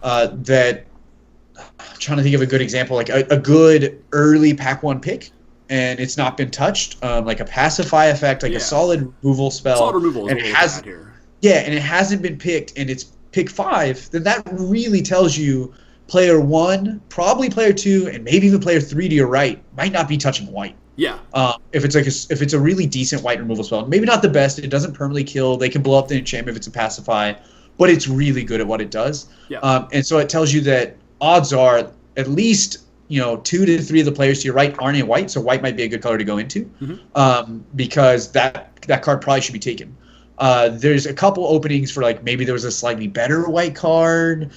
[SPEAKER 2] I'm trying to think of a good example, like a good early pack 1 pick, and it's not been touched, like a pacify effect, like a solid removal spell.
[SPEAKER 1] Solid removal is
[SPEAKER 2] and
[SPEAKER 1] what
[SPEAKER 2] it
[SPEAKER 1] we're
[SPEAKER 2] has,
[SPEAKER 1] at here.
[SPEAKER 2] Yeah, and it hasn't been picked, and it's pick 5, then that really tells you player 1, probably player 2, and maybe even player 3 to your right might not be touching white.
[SPEAKER 1] Yeah.
[SPEAKER 2] If it's a really decent white removal spell, maybe not the best, it doesn't permanently kill. They can blow up the enchantment if it's a pacify, but it's really good at what it does.
[SPEAKER 1] Yeah.
[SPEAKER 2] And so it tells you that odds are at least 2 to 3 of the players to your right aren't in white, so white might be a good color to go into. Mm-hmm. Because that card probably should be taken. There's a couple openings for like maybe there was a slightly better white card,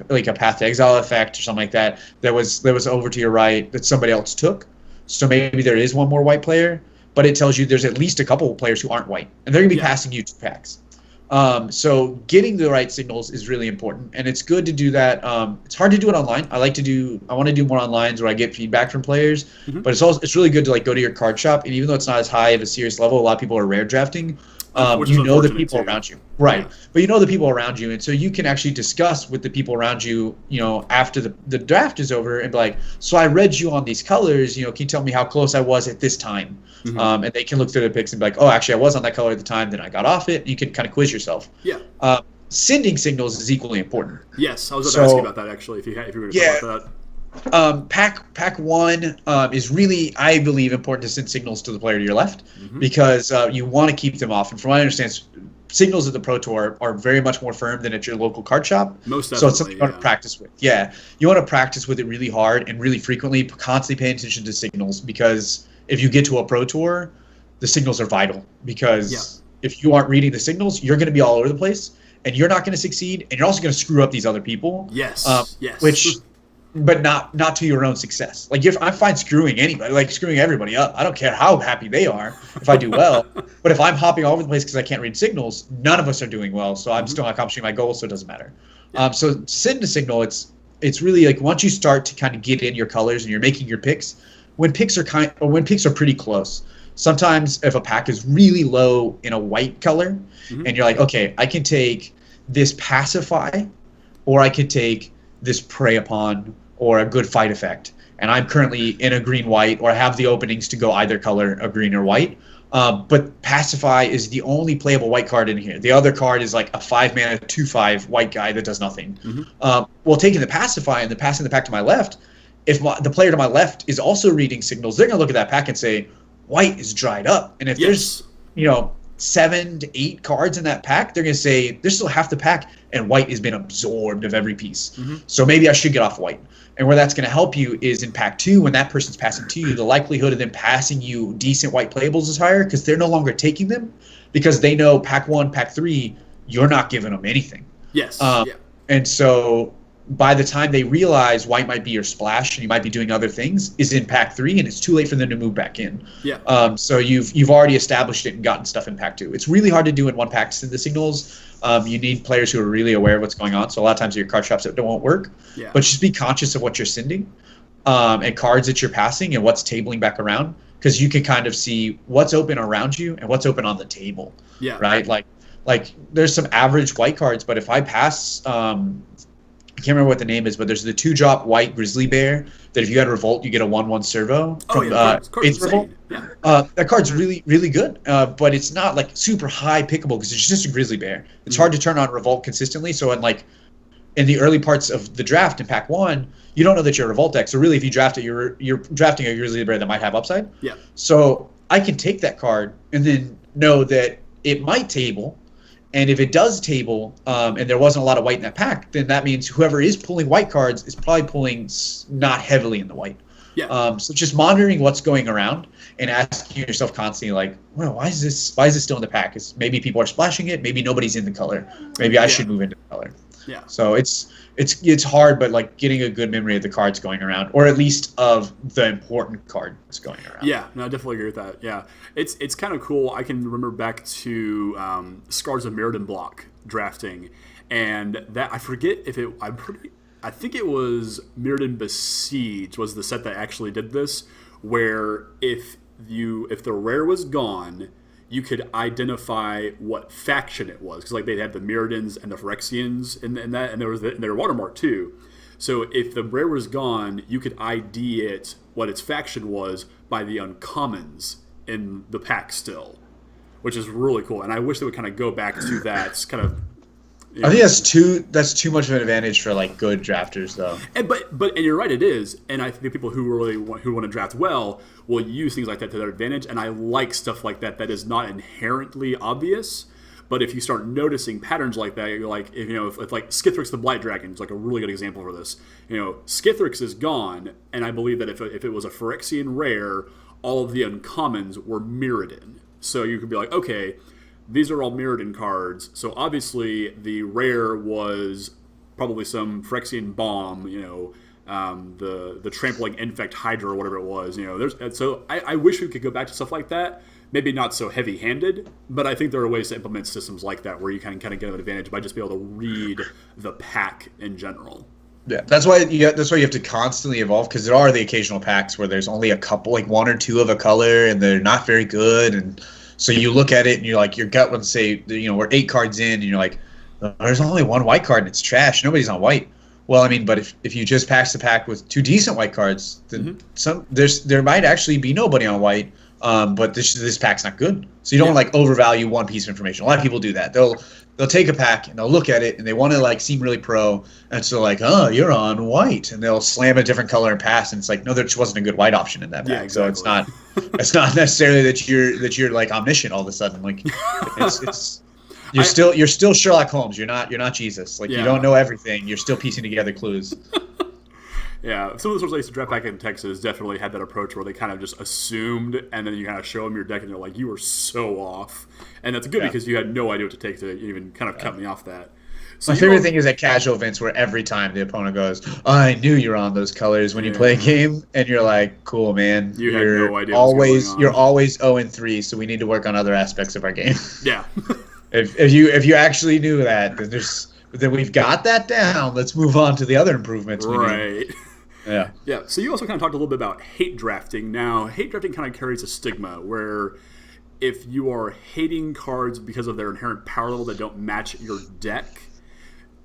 [SPEAKER 2] like a Path to Exile effect or something like that. That was over to your right that somebody else took. So maybe there is one more white player, but it tells you there's at least a couple of players who aren't white, and they're gonna be passing you 2 packs. So getting the right signals is really important, and it's good to do that. It's hard to do it online. I want to do more online where I get feedback from players, mm-hmm. but it's really good to like go to your card shop, and even though it's not as high of a serious level, a lot of people are rare drafting. The people around you, right? Yeah. But the people around you, and so you can actually discuss with the people around you, after the draft is over, and be like, so I read you on these colors, can you tell me how close I was at this time? Mm-hmm. And they can look through the picks and be like, oh, actually, I was on that color at the time, then I got off it. You can kind of quiz yourself.
[SPEAKER 1] Yeah.
[SPEAKER 2] Sending signals is equally important.
[SPEAKER 1] Yes, I was going to ask you about that actually. If you were going to talk about that.
[SPEAKER 2] Pack 1 is really, I believe, important to send signals to the player to your left, mm-hmm. because you want to keep them off. And from what I understand, signals at the Pro Tour are very much more firm than at your local card shop.
[SPEAKER 1] Most definitely,
[SPEAKER 2] so it's something you want to practice with. Yeah, you want to practice with it really hard and really frequently, constantly paying attention to signals, because if you get to a Pro Tour, the signals are vital. Because if you aren't reading the signals, you're going to be all over the place, and you're not going to succeed, and you're also going to screw up these other people.
[SPEAKER 1] Yes.
[SPEAKER 2] But not to your own success. Like if I find screwing anybody, like screwing everybody up, I don't care how happy they are if I do well. But if I'm hopping all over the place because I can't read signals, none of us are doing well. So I'm still not accomplishing my goal, so it doesn't matter. So send a signal. It's really like once you start to kind of get in your colors and you're making your picks, when picks are pretty close. Sometimes if a pack is really low in a white color, mm-hmm. and you're like, okay, I can take this Pacify, or I could take this Prey Upon or a good fight effect. And I'm currently in a green-white, or I have the openings to go either color, a green or white. But Pacify is the only playable white card in here. The other card is like a 5-mana 2/5 white guy that does nothing. Well, taking the Pacify and then passing the pack to my left, if the player to my left is also reading signals, they're going to look at that pack and say, white is dried up. And if there's, 7 to 8 cards in that pack, they're going to say there's still half the pack and white has been absorbed of every piece. So maybe I should get off white. And where that's going to help you is in pack 2, when that person's passing to you, the likelihood of them passing you decent white playables is higher because they're no longer taking them because they know pack 1, pack 3, you're not giving them anything.
[SPEAKER 1] Yes.
[SPEAKER 2] And so by the time they realize white might be your splash and you might be doing other things is in pack 3, and it's too late for them to move back in. So you've already established it and gotten stuff in pack 2. It's really hard to do in one pack to the signals. You need players who are really aware of what's going on. So a lot of times your card traps won't work. But just be conscious of what you're sending and cards that you're passing and what's tabling back around, because you can kind of see what's open around you and what's open on the table. Right? Like there's some average white cards, but if I pass I can't remember what the name is, but there's the 2-drop white grizzly bear that if you had Revolt, you get a 1/1 servo from Eighth Revolt. That card's really, really good, but it's not like super high pickable because it's just a grizzly bear. It's hard to turn on Revolt consistently. So in the early parts of the draft in pack 1, you don't know that you're a Revolt deck. So really, if you draft it, you're drafting a grizzly bear that might have upside. So I can take that card and then know that it might table. And if it does table, and there wasn't a lot of white in that pack, then that means whoever is pulling white cards is probably pulling not heavily in the white. So just monitoring what's going around and asking yourself constantly, like, well, why is this still in the pack? Is maybe people are splashing it? Maybe nobody's in the color. Maybe I should move into the color. So it's hard, but like getting a good memory of the cards going around, or at least of the important cards going around.
[SPEAKER 1] I definitely agree with that. It's kind of cool. I can remember back to Scars of Mirrodin block drafting, and that I forget if it. I think it was Mirrodin Besiege was the set that actually did this, where if the rare was gone, you could identify what faction it was, because like they had the Mirrodins and the Phyrexians in that, and there was their watermark too. So if the rare was gone, you could ID it what its faction was by the uncommons in the pack still, which is really cool. And I wish they would kind of go back to that kind of.
[SPEAKER 2] I think that's too much of an advantage for like good drafters though.
[SPEAKER 1] But you're right, it is. And I think the people who want to draft well will use things like that to their advantage. And I like stuff like that is not inherently obvious. But if you start noticing patterns like that, you're like, if like Skithrix the Blight Dragon is like a really good example for this. Skithrix is gone, and I believe that if it was a Phyrexian rare, all of the uncommons were Mirrodin. So you could be like, okay, these are all Mirrodin cards, so obviously the rare was probably some Phyrexian Bomb, the Trampling Infect Hydra or whatever it was. So I wish we could go back to stuff like that. Maybe not so heavy-handed, but I think there are ways to implement systems like that where you can kind of get an advantage by just being able to read the pack in general.
[SPEAKER 2] That's why you have to constantly evolve, because there are the occasional packs where there's only a couple, like 1 or 2 of a color, and they're not very good, and so you look at it and you're like, your gut would say, we're 8 cards in, and you're like, there's only 1 white card and it's trash. Nobody's on white. Well, I mean, but if you just pass the pack with 2 decent white cards, then there might actually be nobody on white. But this pack's not good. So you don't like overvalue one piece of information. A lot of people do that. They'll take a pack and they'll look at it and they want to like seem really pro, and so like, oh, you're on white, and they'll slam a different color and pass, and it's like, no, there just wasn't a good white option in that pack.
[SPEAKER 1] Exactly.
[SPEAKER 2] So it's not necessarily that you're like omniscient all of a sudden. Like you're still Sherlock Holmes. You're not Jesus. Like you don't know everything. You're still piecing together clues.
[SPEAKER 1] Yeah, some of the sorts I used to draft back in Texas definitely had that approach where they kind of just assumed, and then you kind of show them your deck, and they're like, you were so off. And that's good because you had no idea what to take to even kind of cut me off that. So
[SPEAKER 2] my favorite thing is at casual events where every time the opponent goes, oh, I knew you were on those colors when you play a game, and you're like, cool, man.
[SPEAKER 1] You had no idea
[SPEAKER 2] You're always 0-3, so we need to work on other aspects of our game.
[SPEAKER 1] Yeah.
[SPEAKER 2] if you actually knew that, then we've got that down. Let's move on to the other improvements we need.
[SPEAKER 1] Yeah. So you also kind of talked a little bit about hate drafting. Now, hate drafting kind of carries a stigma where if you are hating cards because of their inherent power level that don't match your deck,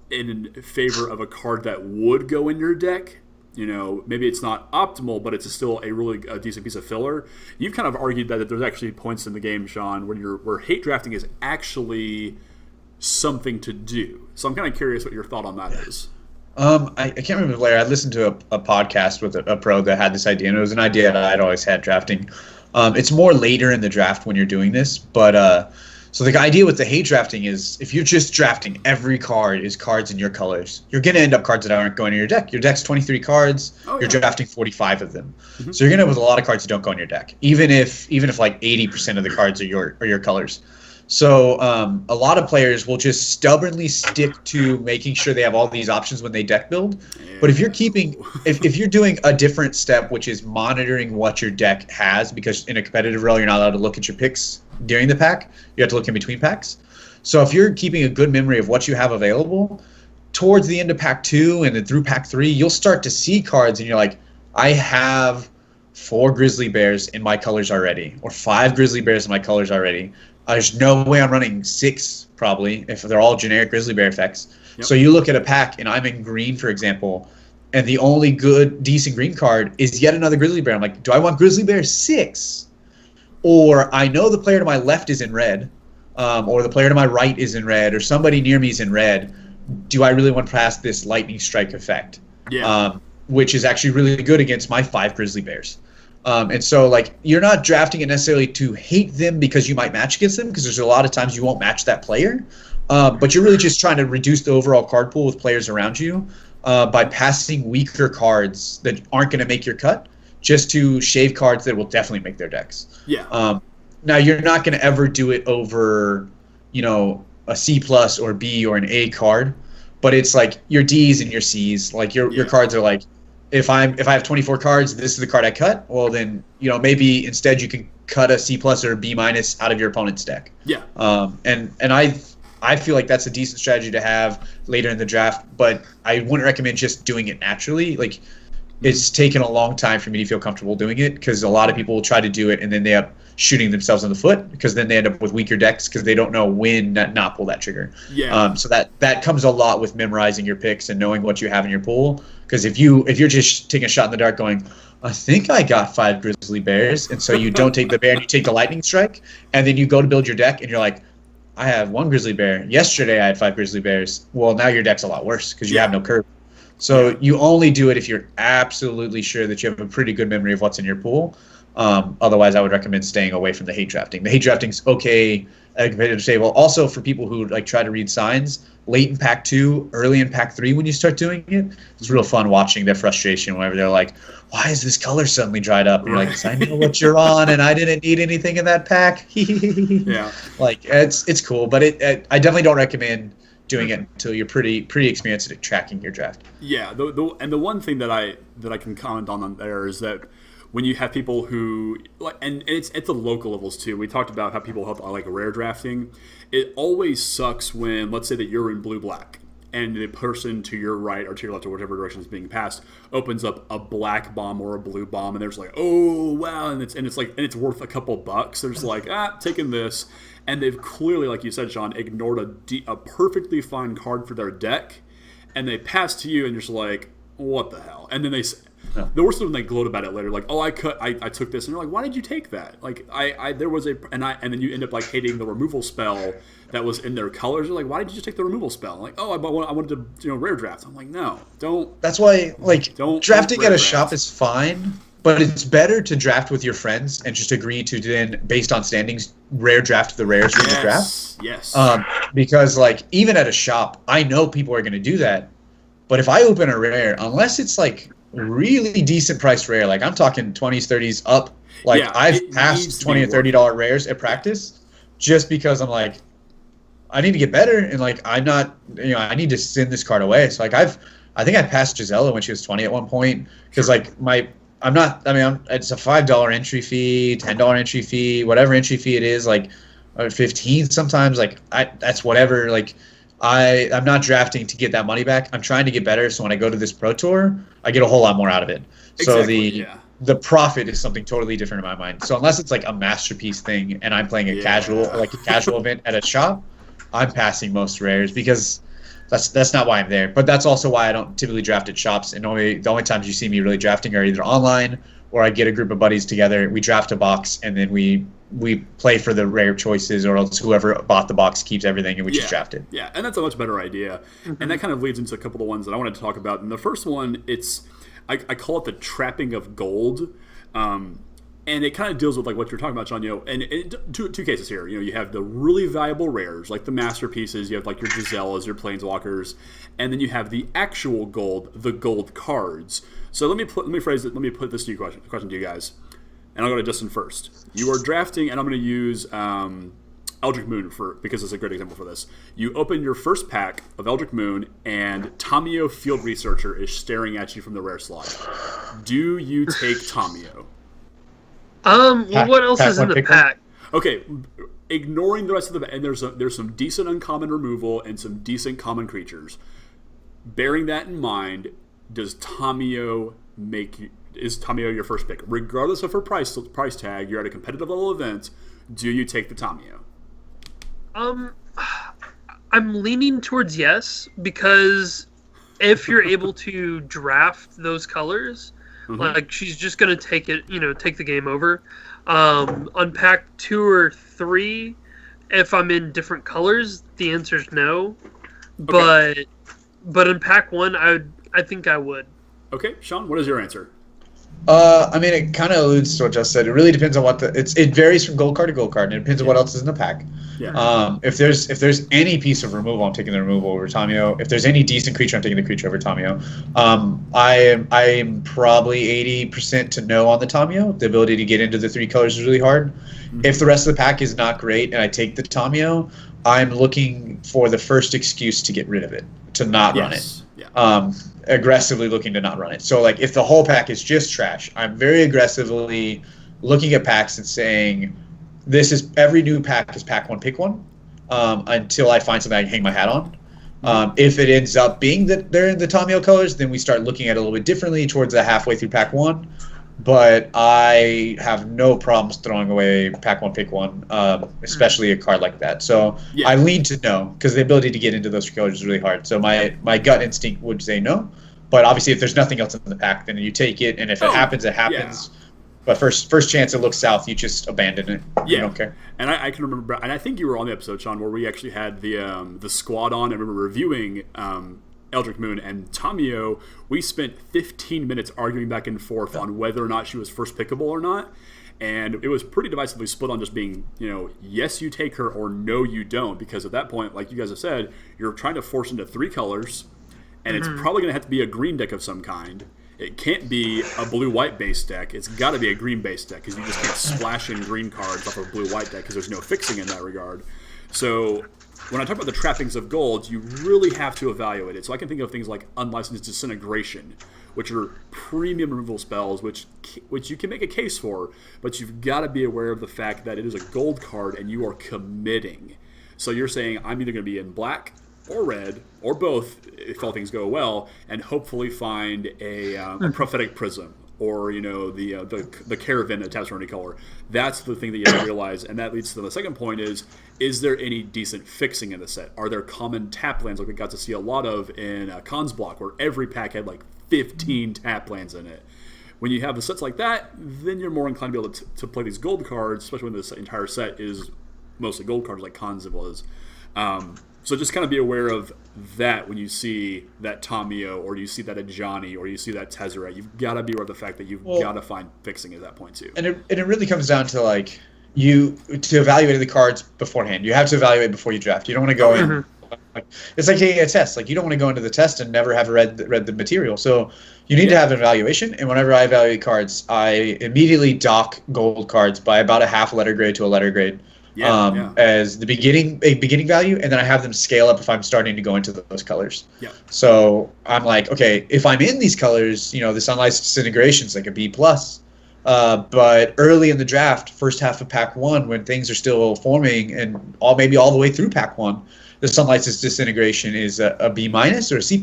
[SPEAKER 1] in favor of a card that would go in your deck. Maybe it's not optimal, but it's still a decent piece of filler. You've kind of argued that there's actually points in the game, Shawn, where hate drafting is actually something to do. So I'm kind of curious what your thought on that is.
[SPEAKER 2] I can't remember the player. I listened to a podcast with a pro that had this idea, and it was an idea that I'd always had drafting. It's more later in the draft when you're doing this, but so the idea with the hate drafting is if you're just drafting every card is cards in your colors, you're going to end up cards that aren't going in your deck. Your deck's 23 cards. You're drafting 45 of them. Mm-hmm. So you're going to end up with a lot of cards that don't go in your deck, even if like 80% of the cards are your colors. So a lot of players will just stubbornly stick to making sure they have all these options when they deck build. But if you're if you're doing a different step, which is monitoring what your deck has, because in a competitive role, you're not allowed to look at your picks during the pack. You have to look in between packs. So if you're keeping a good memory of what you have available, towards the end of pack 2 and then through pack 3, you'll start to see cards and you're like, I have 4 grizzly bears in my colors already, or 5 grizzly bears in my colors already. There's no way I'm running 6, probably, if they're all generic grizzly bear effects. Yep. So you look at a pack, and I'm in green, for example, and the only decent green card is yet another grizzly bear. I'm like, do I want grizzly bear 6? Or I know the player to my left is in red, or the player to my right is in red, or somebody near me is in red. Do I really want to pass this lightning strike effect?
[SPEAKER 1] Yeah.
[SPEAKER 2] Which is actually really good against my 5 grizzly bears. And so, like, you're not drafting it necessarily to hate them because you might match against them, because there's a lot of times you won't match that player. But you're really just trying to reduce the overall card pool with players around you by passing weaker cards that aren't going to make your cut, just to shave cards that will definitely make their decks.
[SPEAKER 1] Yeah.
[SPEAKER 2] Now, you're not going to ever do it over, a C+ or B or an A card, but it's like your Ds and your Cs. Like your cards are like, if I have 24 cards, this is the card I cut. Well, then maybe instead you can cut a C+ or a B- out of your opponent's deck.
[SPEAKER 1] Yeah.
[SPEAKER 2] And I feel like that's a decent strategy to have later in the draft, but I wouldn't recommend just doing it naturally. Like, it's taken a long time for me to feel comfortable doing it, because a lot of people will try to do it and then they end up shooting themselves in the foot, because then they end up with weaker decks because they don't know when not pull that trigger.
[SPEAKER 1] Yeah.
[SPEAKER 2] So that comes a lot with memorizing your picks and knowing what you have in your pool. Because if you're just taking a shot in the dark going, I think I got 5 grizzly bears, and so you don't take the bear and you take the lightning strike, and then you go to build your deck and you're like, I have 1 grizzly bear. Yesterday I had 5 grizzly bears. Well, now your deck's a lot worse because you have no curve. So you only do it if you're absolutely sure that you have a pretty good memory of what's in your pool. Otherwise, I would recommend staying away from the hate drafting. The hate drafting's okay at a competitive table. Also, for people who like try to read signs, late in pack 2, early in pack 3, when you start doing it, it's real fun watching their frustration whenever they're like, why is this color suddenly dried up? And you're like, I know what you're on, and I didn't need anything in that pack.
[SPEAKER 1] Yeah.
[SPEAKER 2] Like, it's cool, but I definitely don't recommend doing it until you're pretty experienced at tracking your draft.
[SPEAKER 1] Yeah, the one thing that I can comment on there is that when you have people who like, and it's at the local levels too. We talked about how people have like rare drafting. It always sucks when, let's say that you're in blue-black, and the person to your right or to your left or whatever direction is being passed opens up a black bomb or a blue bomb, and there's like, oh wow, and it's worth a couple bucks. There's like, taking this. And they've clearly, like you said, Shawn, ignored a perfectly fine card for their deck, and they pass to you, and you're just like, what the hell? And then the worst is when they gloat about it later, like, oh, I took this, and you're like, why did you take that? Like, there was and then you end up like hating the removal spell that was in their colors. You're like, why did you just take the removal spell? Like, oh, I wanted to rare draft. I'm like, no, don't.
[SPEAKER 2] That's why drafting at a shop is fine. But it's better to draft with your friends and just agree to then, based on standings, rare draft the rares from the draft.
[SPEAKER 1] Yes.
[SPEAKER 2] Because, like, even at a shop, I know people are going to do that. But if I open a rare, unless it's, like, really decent price rare, like, I'm talking 20s, 30s up. Like, I've passed $20 or $30 rares at practice just because I'm like, I need to get better. And, like, I'm not, I need to send this card away. So, like, I think I passed Gisela when she was 20 at one point because, like, it's a $5 entry fee, $10 entry fee, whatever entry fee it is, like 15 sometimes. Like that's whatever. Like I'm not drafting to get that money back. I'm trying to get better. So when I go to this pro tour, I get a whole lot more out of it.
[SPEAKER 1] Exactly,
[SPEAKER 2] so the profit is something totally different in my mind. So unless it's like a masterpiece thing and I'm playing a casual event at a shop, I'm passing most rares because that's not why I'm there. But that's also why I don't typically draft at shops. And the only times you see me really drafting are either online or I get a group of buddies together. We draft a box and then we play for the rare choices, or else whoever bought the box keeps everything and we just draft it.
[SPEAKER 1] Yeah, and that's a much better idea. And that kind of leads into a couple of ones that I wanted to talk about. And the first one, I call it the trapping of gold. And it kind of deals with like what you're talking about, Shawn. And two cases here. You have the really valuable rares, like the masterpieces. You have like your Gisellas, your Planeswalkers, and then you have the actual gold, the gold cards. So let me phrase it. Let me put this to you question to you guys, and I'll go to Justin first. You are drafting, and I'm going to use Eldritch Moon because it's a great example for this. You open your first pack of Eldritch Moon, and Tamiyo Field Researcher is staring at you from the rare slot. Do you take Tamiyo?
[SPEAKER 3] What else is in the pack?
[SPEAKER 1] Okay, ignoring the rest of the and there's some decent uncommon removal and some decent common creatures. Bearing that in mind, is Tamiyo your first pick? Regardless of her price tag, you're at a competitive level event. Do you take the Tamiyo?
[SPEAKER 3] I'm leaning towards yes, because if you're able to draft those colors. Like, she's just going to take it, take the game over. On pack 2 or 3, if I'm in different colors, the answer is no. Okay. But in pack 1, I think I would.
[SPEAKER 1] Okay, Shawn, what is your answer?
[SPEAKER 2] It kind of alludes to what Just said. It really depends on what it varies from gold card to gold card, and it depends on what else is in the pack.
[SPEAKER 1] Yeah.
[SPEAKER 2] If there's any piece of removal, I'm taking the removal over Tamiyo. If there's any decent creature, I'm taking the creature over Tamiyo. I am probably 80% to no on the Tamiyo. The ability to get into the 3 colors is really hard. If the rest of the pack is not great and I take the Tamiyo, I'm looking for the first excuse to get rid of it, to not run it. Yeah. Aggressively looking to not run it. So, like, if the whole pack is just trash, I'm very aggressively looking at packs and saying, every new pack is pack 1, pick 1, until I find something I can hang my hat on. If it ends up being that they're in the Tamiyo colors, then we start looking at it a little bit differently towards the halfway through pack 1. But I have no problems throwing away pack 1, pick 1, especially a card like that. So I lean to no, because the ability to get into those colors is really hard. So my gut instinct would say no. But obviously, if there's nothing else in the pack, then you take it. And if it happens, it happens. Yeah. But first chance it looks south, you just abandon it. Yeah. You don't care.
[SPEAKER 1] And I can remember, and I think you were on the episode, Shawn, where we actually had the squad on, and we were reviewing Eldritch Moon and Tamiyo. We spent 15 minutes arguing back and forth on whether or not she was first pickable or not. And it was pretty divisively split on just being, yes, you take her, or no, you don't. Because at that point, like you guys have said, you're trying to force into 3 colors, and it's probably going to have to be a green deck of some kind. It can't be a blue-white base deck. It's got to be a green-based deck, because you just can't splash in green cards off of a blue-white deck, because there's no fixing in that regard. So when I talk about the trappings of gold, you really have to evaluate it. So I can think of things like Unlicensed Disintegration, which are premium removal spells, which you can make a case for, but you've got to be aware of the fact that it is a gold card and you are committing. So you're saying, I'm either going to be in black or red, or both, if all things go well, and hopefully find a Prophetic Prism, or the Caravan of Tapestry color. That's the thing that you have to realize, and that leads to the second point: is there any decent fixing in the set? Are there common tap lands like we got to see a lot of in Khan's Block, where every pack had like 15 tap lands in it? When you have the sets like that, then you're more inclined to be able to play these gold cards, especially when this entire set is mostly gold cards like Khan's was. So just kind of be aware of that when you see that Tamiyo, or you see that Ajani, or you see that Tezzeret. You've got to be aware of the fact that you've got to find fixing at that point too.
[SPEAKER 2] And it really comes down to like to evaluate the cards beforehand. You have to evaluate before you draft. You don't want to go in. It's like taking a test. Like, you don't want to go into the test and never have read the material. So you need to have an evaluation. And whenever I evaluate cards, I immediately dock gold cards by about a half letter grade to a letter grade. As the beginning value, and then I have them scale up if I'm starting to go into those colors.
[SPEAKER 1] Yeah.
[SPEAKER 2] So I'm like, okay, if I'm in these colors, this Unlicensed Disintegration is like a B+. But early in the draft, first half of pack 1, when things are still forming, and maybe all the way through pack 1, the Unlicensed Disintegration is a B- or a C+.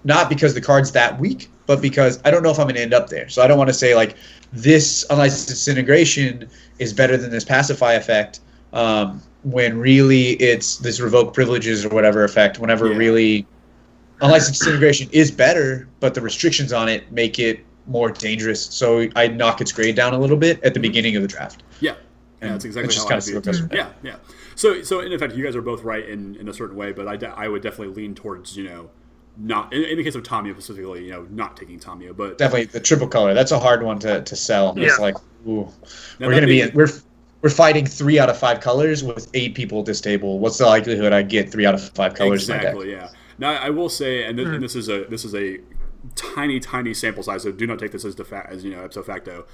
[SPEAKER 2] Not because the card's that weak, but because I don't know if I'm going to end up there. So I don't want to say, like, this Unlicensed Disintegration is better than this Pacify effect, when really it's this revoke privileges or whatever effect, whenever really unlicensed disintegration is better, but the restrictions on it make it more dangerous. So I knock its grade down a little bit at the beginning of the draft.
[SPEAKER 1] Yeah. That's exactly how I view it. Yeah. So in effect, you guys are both right in a certain way, but I would definitely lean towards, not in the case of Tamiya specifically, not taking Tamiya, but
[SPEAKER 2] definitely the triple color. That's a hard one to sell.
[SPEAKER 3] Yeah.
[SPEAKER 2] It's like, ooh, we're fighting 3 out of 5 colors with 8 people at this table. What's the likelihood I get 3 out of 5 colors?
[SPEAKER 1] Exactly. Yeah. Now I will say, and this is a tiny sample size, so do not take this as ipso facto.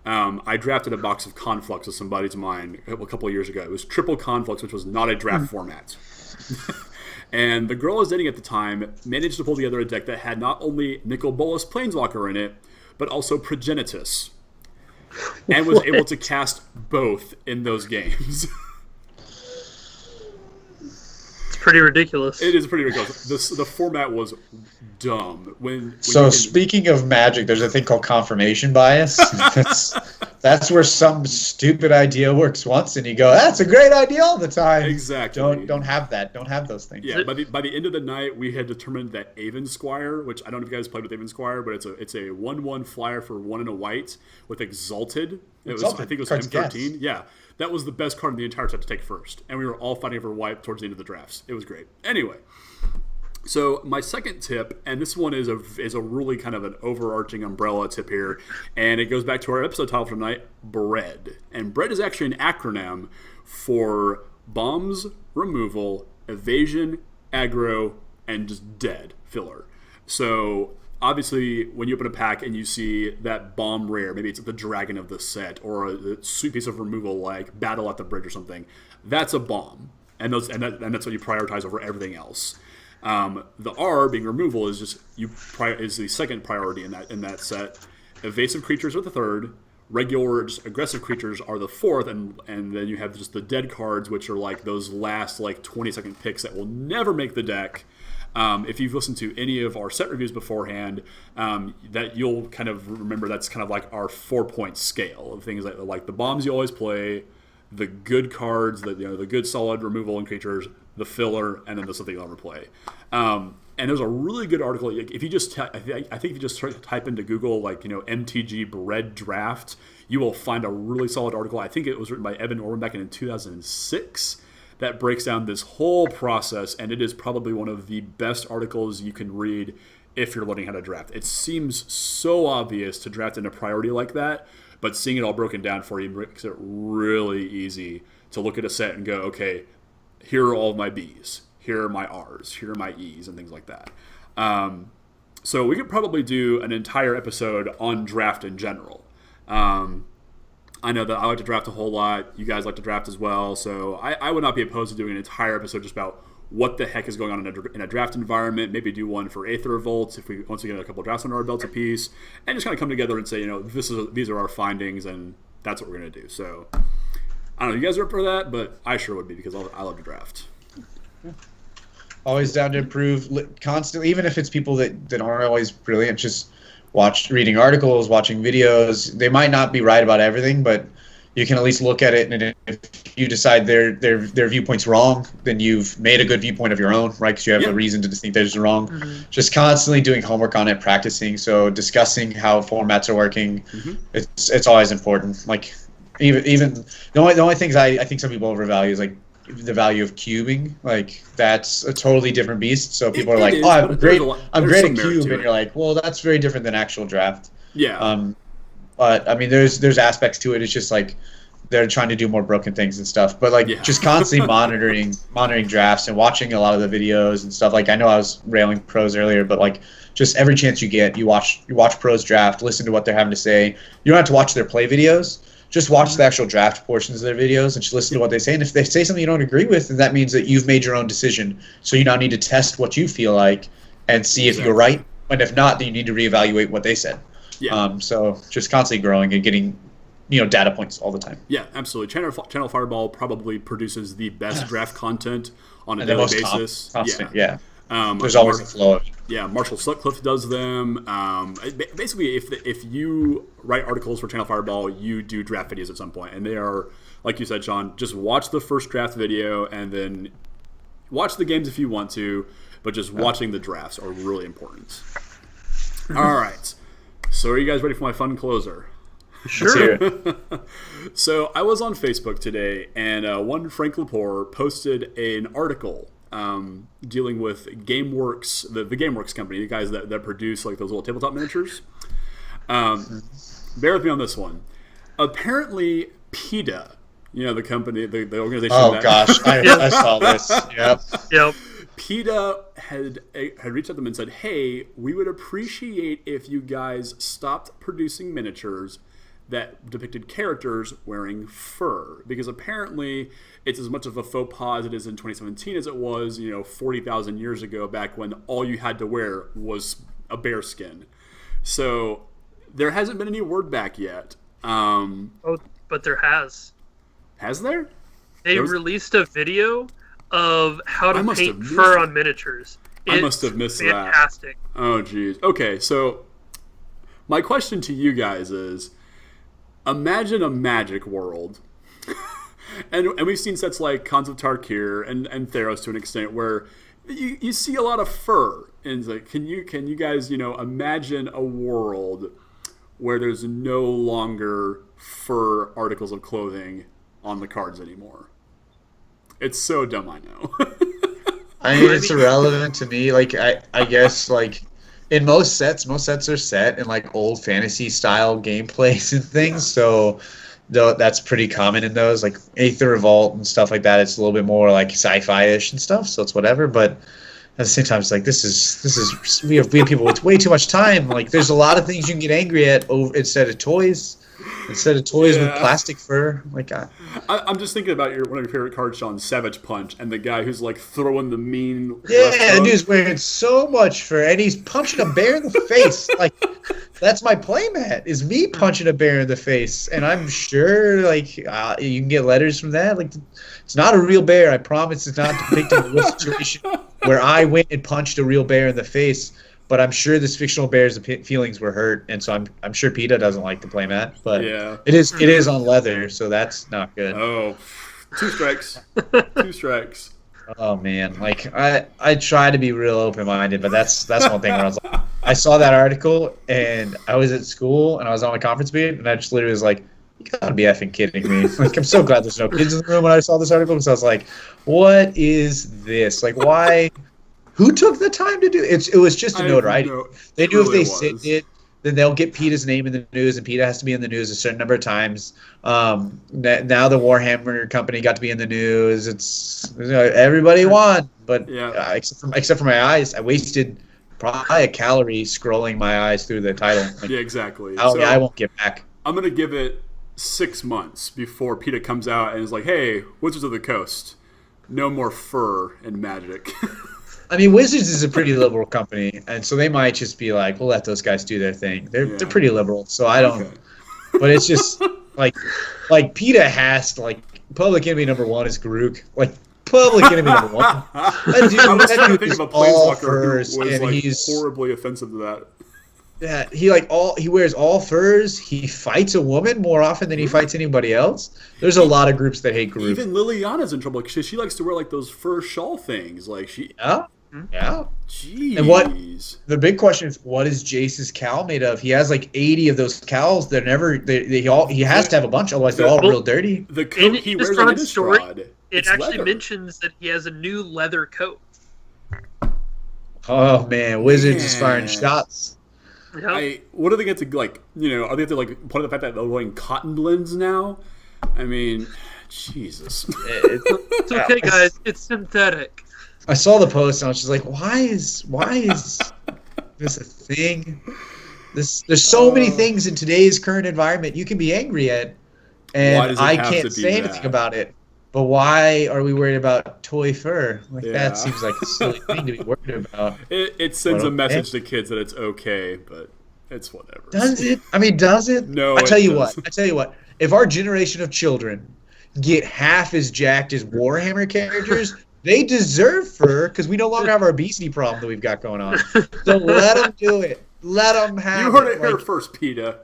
[SPEAKER 1] I drafted a box of Conflux with some buddies of mine a couple of years ago. It was triple Conflux, which was not a draft format. And the girl I was dating at the time managed to pull together a deck that had not only Nicol Bolas Planeswalker in it, but also Progenitus. And was able to cast both in those games.
[SPEAKER 3] Pretty ridiculous.
[SPEAKER 1] It is pretty ridiculous. The format was dumb.
[SPEAKER 2] Speaking of Magic, there's a thing called confirmation bias. That's where some stupid idea works once, and you go, "That's a great idea all the time."
[SPEAKER 1] Exactly.
[SPEAKER 2] Don't have that. Don't have those things.
[SPEAKER 1] Yeah. By the end of the night, we had determined that Aven Squire, which I don't know if you guys played with Aven Squire, but it's a 1/1 flyer for 1 and a white with Exalted. I think it was M13. Yeah. That was the best card in the entire set to take first. And we were all fighting for wipe towards the end of the drafts. It was great. Anyway, so my second tip, and this one is a really kind of an overarching umbrella tip here, and it goes back to our episode title for tonight, B.R.E.A.D. And B.R.E.A.D is actually an acronym for Bombs, Removal, Evasion, Aggro, and just Dead filler. So obviously, when you open a pack and you see that bomb rare, maybe it's the dragon of the set, or a sweet piece of removal like Battle at the Bridge or something, that's a bomb. And that's what you prioritize over everything else. The R, being removal, is is the second priority in that set. Evasive creatures are the third. Regular, just aggressive creatures are the fourth, and then you have just the dead cards, which are like those last 20-second picks that will never make the deck. If you've listened to any of our set reviews beforehand, that you'll kind of remember that's kind of like our 4-point scale of things like the bombs you always play, the good cards, the good solid removal and creatures, the filler, and then the stuff that you'll never play. And there's a really good article. If you just, I think if you just type into Google MTG B.R.E.A.D draft, you will find a really solid article. I think it was written by Evan Orwin back in 2006. That breaks down this whole process, and it is probably one of the best articles you can read if you're learning how to draft. It seems so obvious to draft in a priority like that, but seeing it all broken down for you makes it really easy to look at a set and go, okay, here are all of my Bs, here are my Rs, here are my Es, and things like that. So we could probably do an entire episode on draft in general. I know that I like to draft a whole lot. You guys like to draft as well. So I would not be opposed to doing an entire episode just about what the heck is going on in a draft environment. Maybe do one for Aether Revolts once we get a couple of drafts under our belts apiece, and just kind of come together and say, these are our findings, and that's what we're going to do. So I don't know if you guys are up for that, but I sure would be because I love to draft.
[SPEAKER 2] Always down to improve constantly, even if it's people that aren't always brilliant. Just reading articles, watching videos. They might not be right about everything, but you can at least look at it, and if you decide their viewpoint's wrong, then you've made a good viewpoint of your own, right? Because you have a reason to think theirs is wrong. Mm-hmm. Just constantly doing homework on it, practicing. So discussing how formats are working, it's always important. Like even the only things I think some people overvalue is like the value of cubing. Like that's a totally different beast. So people are like, "Oh, I'm great at cube," and you're like, "Well, that's very different than actual draft."
[SPEAKER 1] Yeah.
[SPEAKER 2] But I mean, there's aspects to it. It's just like they're trying to do more broken things and stuff. But like just constantly monitoring drafts and watching a lot of the videos and stuff. Like I know I was railing pros earlier, but like just every chance you get, you watch pros draft, listen to what they're having to say. You don't have to watch their play videos. Just watch the actual draft portions of their videos and just listen to what they say. And if they say something you don't agree with, then that means that you've made your own decision. So you now need to test what you feel like and see if you're right. And if not, then you need to reevaluate what they said. Yeah. So just constantly growing and getting, data points all the time.
[SPEAKER 1] Yeah, absolutely. Channel Fireball probably produces the best draft content on a daily basis.
[SPEAKER 2] Constant, yeah. There's always a flow.
[SPEAKER 1] Yeah, Marshall Sutcliffe does them. Basically, if you write articles for Channel Fireball, you do draft videos at some point, and they are like you said, Shawn, just watch the first draft video and then watch the games if you want to, but just watching the drafts are really important. All right. So are you guys ready for my fun closer?
[SPEAKER 3] Sure.
[SPEAKER 1] So I was on Facebook today, and one Frank Lepore posted an article dealing with GameWorks, the GameWorks company, the guys that produce like those little tabletop miniatures. Bear with me on this one. Apparently, PETA, the company, the organization.
[SPEAKER 2] Oh gosh, I saw this.
[SPEAKER 3] Yep.
[SPEAKER 1] PETA had reached out to them and said, "Hey, we would appreciate if you guys stopped producing miniatures that depicted characters wearing fur, because apparently it's as much of a faux pas as it is in 2017 as it was, 40,000 years ago, back when all you had to wear was a bear skin." So there hasn't been any word back yet.
[SPEAKER 3] But there has.
[SPEAKER 1] Has there?
[SPEAKER 3] They released a video of how to paint fur on miniatures.
[SPEAKER 1] I must have missed that.
[SPEAKER 3] Fantastic.
[SPEAKER 1] Oh, geez. Okay, so my question to you guys is, imagine a magic world. and we've seen sets like Khans of Tarkir and Theros to an extent where you see a lot of fur. And it's like, can you guys, imagine a world where there's no longer fur articles of clothing on the cards anymore? It's so dumb, I know.
[SPEAKER 2] I mean, it's irrelevant to me. Like, I guess, like, in most sets are set in, like, old fantasy style gameplays and things, so that's pretty common in those. Like, Aether Revolt and stuff like that, it's a little bit more, like, sci-fi-ish and stuff, so it's whatever, but at the same time, it's like, this is we have people with way too much time. Like, there's a lot of things you can get angry at instead of toys. Instead of toys with plastic fur, like
[SPEAKER 1] I'm just thinking about one of your favorite cards, Shawn, Savage Punch, and the guy who's like throwing the mean.
[SPEAKER 2] Yeah, the dude's wearing so much fur, and he's punching a bear in the face. Like, that's my playmat, is me punching a bear in the face, and I'm sure like you can get letters from that. Like, it's not a real bear. I promise, it's not depicting a real situation where I went and punched a real bear in the face. But I'm sure this fictional bear's feelings were hurt, and so I'm sure PETA doesn't like the playmat. But it is on leather, so that's not good.
[SPEAKER 1] Oh, 2 strikes. 2 strikes.
[SPEAKER 2] Oh man, like I try to be real open minded, but that's one thing where I was like, I saw that article and I was at school and I was on a conference meeting and I just literally was like, you gotta be effing kidding me! Like, I'm so glad there's no kids in the room when I saw this article, because I was like, what is this? Like, why? Who took the time to do it? It was just a notoriety. They knew if they sit it, then they'll get PETA's name in the news, and PETA has to be in the news a certain number of times. Now the Warhammer company got to be in the news. It's everybody won, but except for my eyes, I wasted probably a calorie scrolling my eyes through the title. Like,
[SPEAKER 1] yeah, exactly.
[SPEAKER 2] I won't get back.
[SPEAKER 1] I'm gonna give it 6 months before PETA comes out and is like, "Hey, Wizards of the Coast, no more fur and magic."
[SPEAKER 2] I mean, Wizards is a pretty liberal company, and so they might just be like, "We'll let those guys do their thing." They're pretty liberal, so I don't. Okay. But it's just like PETA has to, like, public enemy number 1 is Garuk. Like, public enemy number 1. That dude,
[SPEAKER 1] I was trying to think of a planeswalker who was like
[SPEAKER 2] he's
[SPEAKER 1] horribly offensive to that.
[SPEAKER 2] Yeah, he wears all furs. He fights a woman more often than he fights anybody else. There's a lot of groups that hate Garuk.
[SPEAKER 1] Even Liliana's in trouble because she likes to wear like those fur shawl things. Like
[SPEAKER 2] Yeah.
[SPEAKER 1] Jeez.
[SPEAKER 2] And the big question is, what is Jace's cowl made of? He has like 80 of those cowls. They're never. He has to have a bunch, otherwise they're all real dirty.
[SPEAKER 1] The coat he wears on his story,
[SPEAKER 3] it actually mentions that he has a new leather coat.
[SPEAKER 2] Oh man, Wizards is firing shots.
[SPEAKER 3] Yep.
[SPEAKER 1] What do they get to, like? Are they have to like point out the fact that they're wearing cotton blends now? I mean, Jesus.
[SPEAKER 3] It's okay, guys. It's synthetic.
[SPEAKER 2] I saw the post and I was just like, why is this a thing? There's so many things in today's current environment you can be angry at, and I can't say anything about it. But why are we worried about toy fur? Like, that seems like a silly thing to be worried about.
[SPEAKER 1] It sends a message to kids that it's okay, but it's whatever.
[SPEAKER 2] Does it? I mean, does it?
[SPEAKER 1] No.
[SPEAKER 2] I tell you what. If our generation of children get half as jacked as Warhammer characters, they deserve fur, because we no longer have our obesity problem that we've got going on. So let them do it. Let them have it.
[SPEAKER 1] You heard it here first, PETA.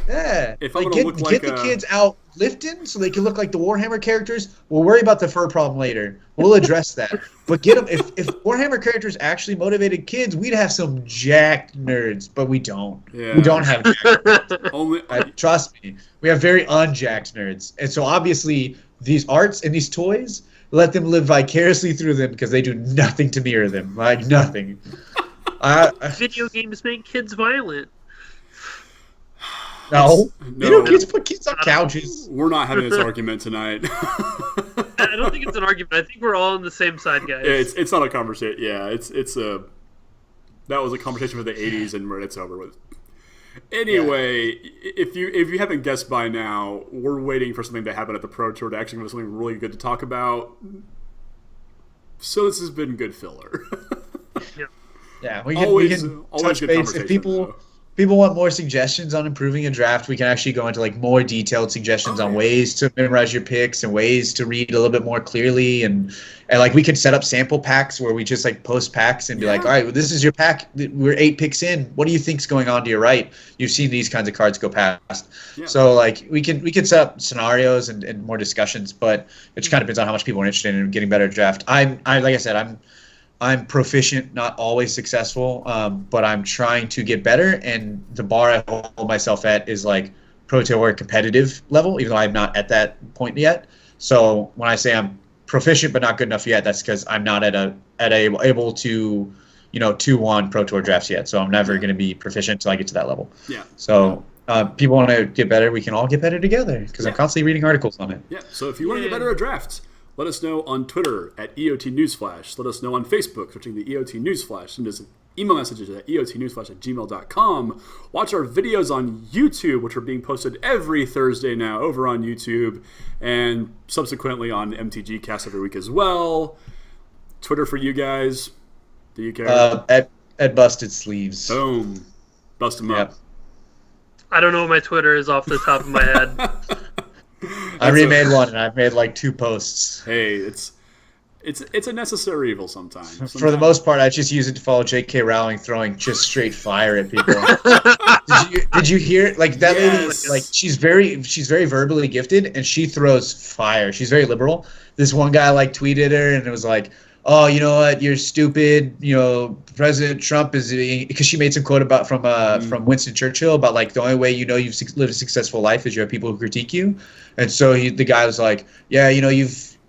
[SPEAKER 2] Yeah.
[SPEAKER 1] If I'm
[SPEAKER 2] like,
[SPEAKER 1] gonna look like
[SPEAKER 2] get the kids out lifting so they can look like the Warhammer characters. We'll worry about the fur problem later. We'll address that. But get them. If Warhammer characters actually motivated kids, we'd have some jacked nerds. But we don't.
[SPEAKER 1] Yeah.
[SPEAKER 2] We don't have jacked nerds.
[SPEAKER 1] Only
[SPEAKER 2] Trust me. We have very unjacked nerds. And so obviously these arts and these toys, let them live vicariously through them because they do nothing to mirror them. Like nothing.
[SPEAKER 3] Video games make kids violent.
[SPEAKER 2] No. Video kids put kids on couches.
[SPEAKER 1] We're not having this argument tonight.
[SPEAKER 3] I don't think it's an argument. I think we're all on the same side, guys.
[SPEAKER 1] Yeah, it's not a conversation. Yeah, it's a that was a conversation for the 80s and it's over with. Anyway, if you haven't guessed by now, we're waiting for something to happen at the Pro Tour to actually give us something really good to talk about. So this has been good filler.
[SPEAKER 2] Yeah, we can touch base. If people want more suggestions on improving a draft, we can actually go into like more detailed suggestions on ways to memorize your picks and ways to read a little bit more clearly, and like we could set up sample packs where we just like post packs and be like, all right, well, this is your pack. We're 8 picks in. What do you think's going on to your right? You've seen these kinds of cards go past. Yeah. So like we can set up scenarios and more discussions, but it just kind of depends on how much people are interested in getting better at draft. Like I said, I'm proficient, not always successful, but I'm trying to get better, and the bar I hold myself at is like Pro Tour competitive level, even though I'm not at that point yet. So when I say I'm proficient but not good enough yet, that's because I'm not able to, 2-1 Pro Tour drafts yet. So I'm never going to be proficient until I get to that level.
[SPEAKER 1] Yeah.
[SPEAKER 2] So people want to get better, we can all get better together because I'm constantly reading articles on it.
[SPEAKER 1] Yeah. So if you want to get better at drafts, let us know on Twitter at EOT Newsflash. Let us know on Facebook, searching the EOT Newsflash. Send us email messages at eotnewsflash@gmail.com. Watch our videos on YouTube, which are being posted every Thursday now over on YouTube, and subsequently on MTG Cast every week as well. Twitter for you guys. Do you care?
[SPEAKER 2] At Busted Sleeves.
[SPEAKER 1] Boom. Bust them up.
[SPEAKER 3] I don't know what my Twitter is off the top of my head.
[SPEAKER 2] I remade one, and I've made like 2 posts.
[SPEAKER 1] Hey, it's a necessary evil sometimes.
[SPEAKER 2] For the most part, I just use it to follow J.K. Rowling throwing just straight fire at people. Did you hear like that lady? Like she's very verbally gifted, and she throws fire. She's very liberal. This one guy like tweeted her, and it was like, "Oh, you know what? You're stupid. President Trump is," because she made some quote about from Winston Churchill about like the only way you've lived a successful life is you have people who critique you, and so the guy was like, "Yeah,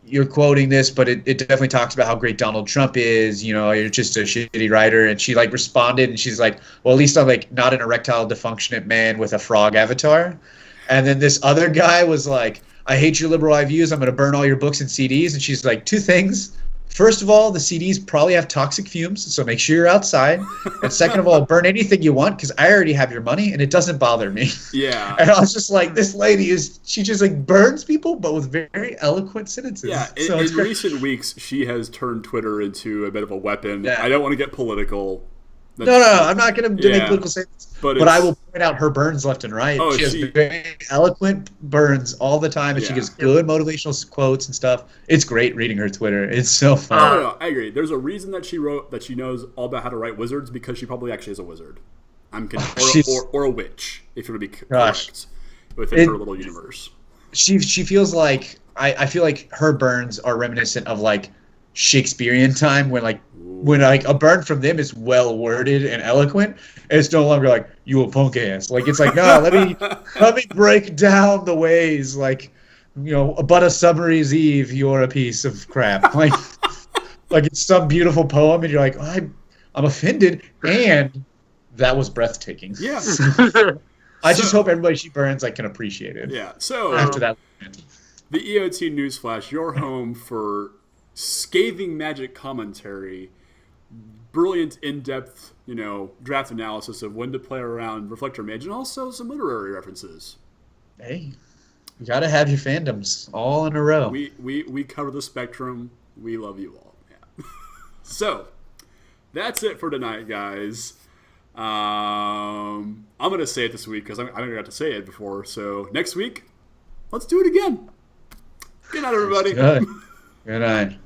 [SPEAKER 2] you're quoting this, but it definitely talks about how great Donald Trump is. You're just a shitty writer." And she like responded, and she's like, "Well, at least I'm like not an erectile dysfunctionate man with a frog avatar." And then this other guy was like, "I hate your liberal views. I'm going to burn all your books and CDs." And she's like, 2 things. First of all, the CDs probably have toxic fumes, so make sure you're outside. And second of all, burn anything you want because I already have your money and it doesn't bother me.
[SPEAKER 1] Yeah.
[SPEAKER 2] And I was just like, this lady she just like burns people, but with very eloquent sentences.
[SPEAKER 1] Yeah. In recent weeks, she has turned Twitter into a bit of a weapon. Yeah. I don't want to get political.
[SPEAKER 2] No, I'm not going to make political statements. But I will point out her burns left and right. She has very eloquent burns all the time, and she gives good motivational quotes and stuff. It's great reading her Twitter. It's so fun.
[SPEAKER 1] No, I agree. There's a reason that she wrote that she knows all about how to write wizards because she probably actually is a wizard. Or a witch, if you were to be correct, within her little universe.
[SPEAKER 2] She feels like I feel like her burns are reminiscent of like Shakespearean time when like a burn from them is well worded and eloquent. It's no longer like you a punk ass. Like it's like no, let me break down the ways like but a summer's eve you're a piece of crap. Like it's some beautiful poem and you're like I'm offended and that was breathtaking.
[SPEAKER 1] Yeah.
[SPEAKER 2] I just hope everybody she burns can appreciate it.
[SPEAKER 1] Yeah. So
[SPEAKER 2] after that,
[SPEAKER 1] the EOT Newsflash, your home for scathing Magic commentary, brilliant in-depth, draft analysis of when to play around Reflector Mage, and also some literary references.
[SPEAKER 2] Hey, you gotta have your fandoms all in a row.
[SPEAKER 1] We cover the spectrum. We love you all. Yeah. So that's it for tonight, guys. I'm gonna say it this week because I never got to say it before. So next week, let's do it again. Good night, everybody.
[SPEAKER 2] Good night.